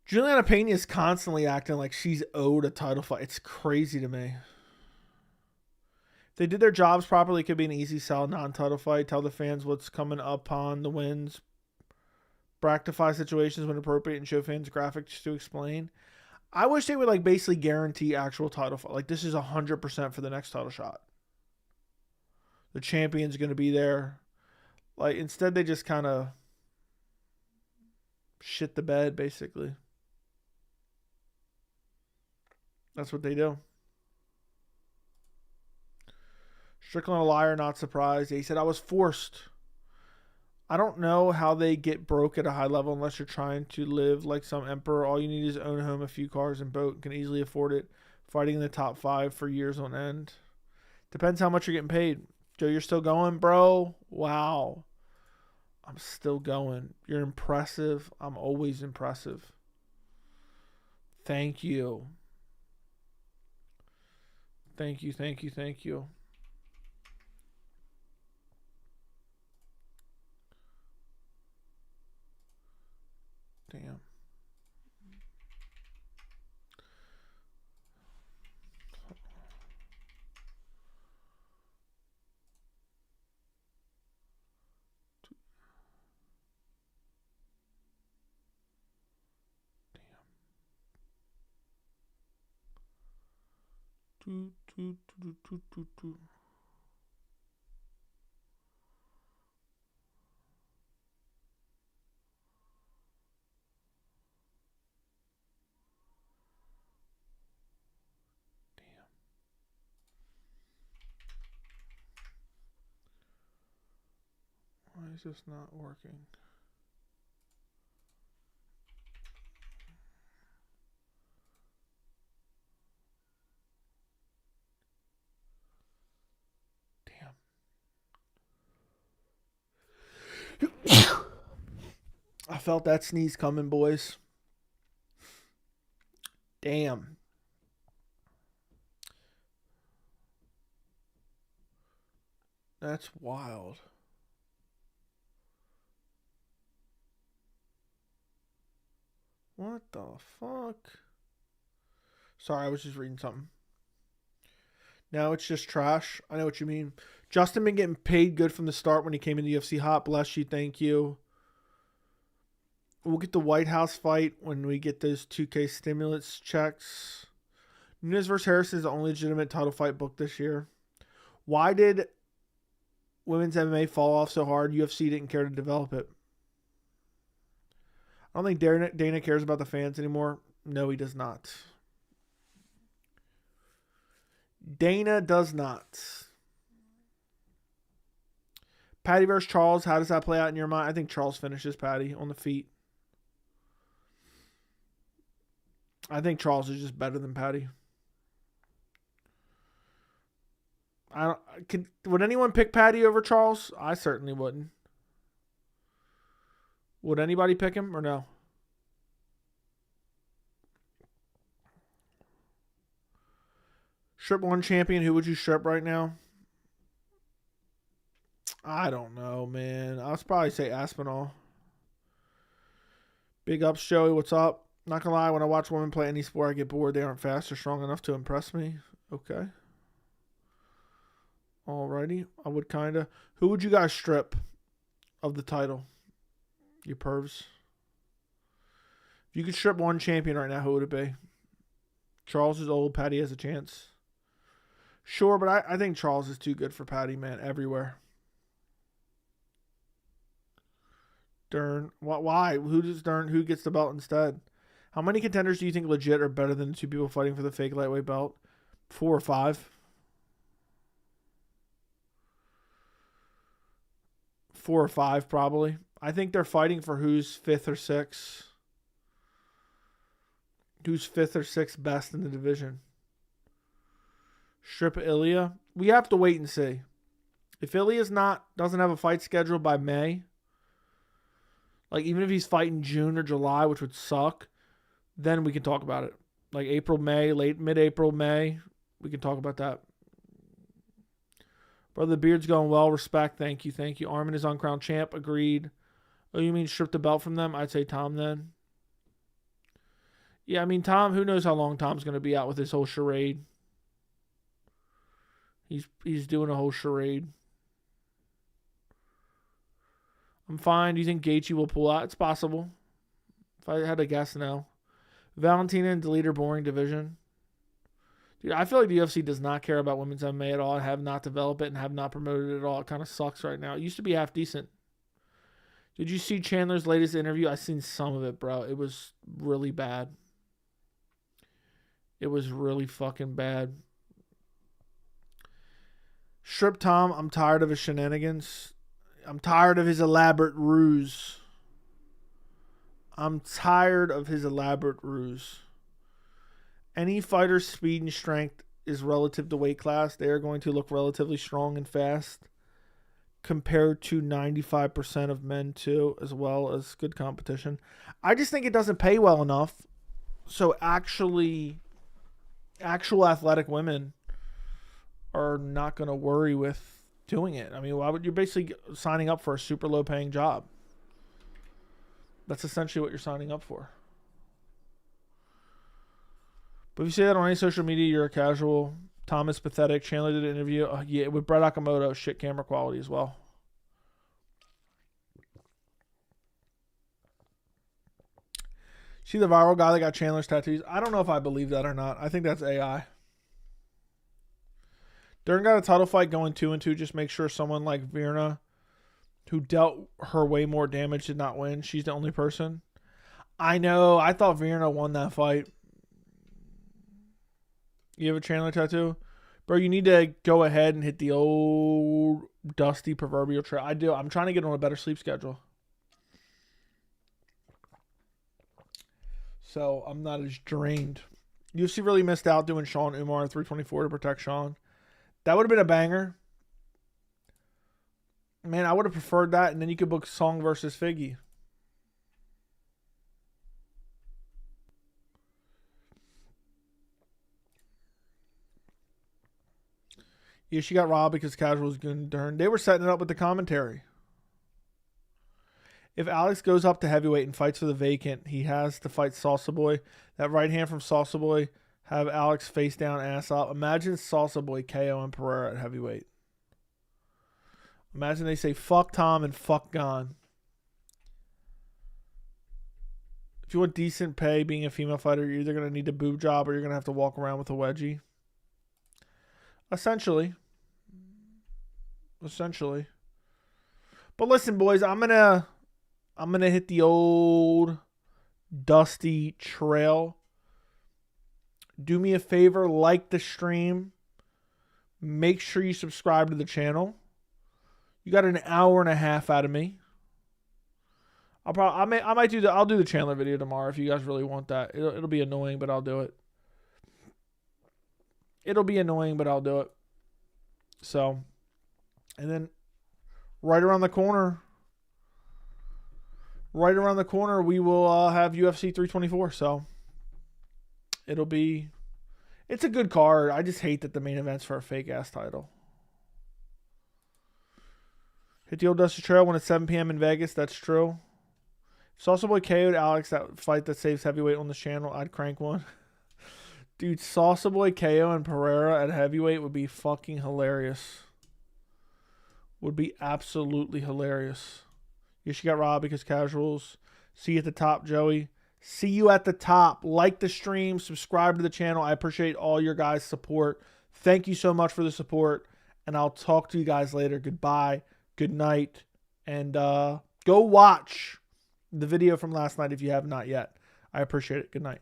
Juliana Pena is constantly acting like she's owed a title fight. It's crazy to me. If they did their jobs properly, it could be an easy sell, non-title fight. Tell the fans what's coming upon the wins. Bractify situations when appropriate and show fans graphics to explain. I wish they would like basically guarantee actual title fight. Like this is 100% for the next title shot. The champion's going to be there. Like instead they just kind of shit the bed basically. That's what they do. Strickland a liar, not surprised. He said, I was forced. I don't know how they get broke at a high level unless you're trying to live like some emperor. All you need is own a home, a few cars, and boat. Can easily afford it. Fighting in the top 5 for years on end. Depends how much you're getting paid. Joe, you're still going, bro? Wow. I'm still going. You're impressive. I'm always impressive. Thank you. Thank you, thank you, thank you. Damn. Damn. Damn. Why is this not working? I felt that sneeze coming, boys. Damn. That's wild. What the fuck? Sorry, I was just reading something. Now it's just trash. I know what you mean. Justin been getting paid good from the start when he came into the UFC. Hot bless you. Thank you. We'll get the White House fight when we get those 2K stimulus checks. Nunes vs. Harrison is the only legitimate title fight booked this year. Why did women's MMA fall off so hard, UFC didn't care to develop it. I don't think Dana cares about the fans anymore. No, he does not. Dana does not. Paddy versus Charles, how does that play out in your mind? I think Charles finishes Paddy on the feet. I think Charles is just better than Paddy. Would anyone pick Paddy over Charles? I certainly wouldn't. Would anybody pick him or no? Strip 1 champion, who would you strip right now? I don't know, man. I'll probably say Aspinall. Big ups, Joey. What's up? Not gonna lie, when I watch women play any sport, I get bored. They aren't fast or strong enough to impress me. Okay. Alrighty. I would kinda. Who would you guys strip of the title? You pervs. If you could strip one champion right now, who would it be? Charles is old. Paddy has a chance. Sure, but I think Charles is too good for Paddy, man. Everywhere. Dern. Why? Who does Dern? Who gets the belt instead? How many contenders do you think legit are better than the two people fighting for the fake lightweight belt? 4 or 5? 4 or 5, probably. I think they're fighting for who's 5th or 6th. Who's 5th or 6th best in the division. Strip Ilya. We have to wait and see. If Ilya's doesn't have a fight scheduled by May, like even if he's fighting June or July, which would suck, then we can talk about it. Like April, May, mid-April, May, we can talk about that. Brother, the beard's going well. Respect. Thank you. Armin is uncrowned champ. Agreed. Oh, you mean strip the belt from them? I'd say Tom then. Yeah, I mean, Tom, who knows how long Tom's going to be out with this whole charade. He's doing a whole charade. I'm fine. Do you think Gaethje will pull out? It's possible. If I had to guess now. Valentina and Delete are boring division. Dude, I feel like the UFC does not care about women's MMA at all. Have not developed it and have not promoted it at all. It kind of sucks right now. It used to be half decent. Did you see Chandler's latest interview? I seen some of it, bro. It was really bad. It was really fucking bad. Strip Tom, I'm tired of his shenanigans. I'm tired of his elaborate ruse. Any fighter's speed and strength is relative to weight class. They are going to look relatively strong and fast compared to 95% of men too, as well as good competition. I just think it doesn't pay well enough. So actual athletic women are not going to worry with doing it. I mean, why would you basically signing up for a super low paying job? That's essentially what you're signing up for. But if you say that on any social media, you're a casual. Tom is pathetic. Chandler did an interview. Yeah, with Brett Okamoto, shit camera quality as well. See the viral guy that got Chandler's tattoos? I don't know if I believe that or not. I think that's AI. Dern got a title fight going 2-2. Just make sure someone like Virna, who dealt her way more damage, did not win. She's the only person. I know. I thought Virna won that fight. You have a Chandler tattoo? Bro, you need to go ahead and hit the old dusty proverbial trail. I do. I'm trying to get on a better sleep schedule. So I'm not as drained. UFC really missed out doing Sean Umar 324 to protect Sean. That would have been a banger. Man, I would have preferred that, and then you could book Song versus Figgy. Yeah, she got robbed because Casual was good and Dern. They were setting it up with the commentary. If Alex goes up to heavyweight and fights for the vacant, he has to fight Salsa Boy. That right hand from Salsa Boy, have Alex face down, ass up. Imagine Salsa Boy KO and Pereira at heavyweight. Imagine they say fuck Tom and fuck Gon. If you want decent pay being a female fighter, you're either going to need a boob job or you're going to have to walk around with a wedgie. Essentially. But listen, boys, I'm gonna hit the old dusty trail. Do me a favor, like the stream. Make sure you subscribe to the channel. You got an hour and a half out of me. I'll do the Chandler video tomorrow if you guys really want that. It'll be annoying, but I'll do it. It'll be annoying, but I'll do it. So, and then right around the corner, we will have UFC 324. So it's a good card. I just hate that the main event's for a fake ass title. Hit the old dusty trail when it's 7 p.m. in Vegas. That's true. Sauce Boy KO'd Alex, that fight that saves heavyweight on the channel. I'd crank one. Dude, Sauce Boy KO and Pereira at heavyweight would be fucking hilarious. Would be absolutely hilarious. Yes, you got robbed because casuals. See you at the top, Joey. See you at the top. Like the stream. Subscribe to the channel. I appreciate all your guys' support. Thank you so much for the support. And I'll talk to you guys later. Goodbye. Good night. And go watch the video from last night if you have not yet. I appreciate it. Good night.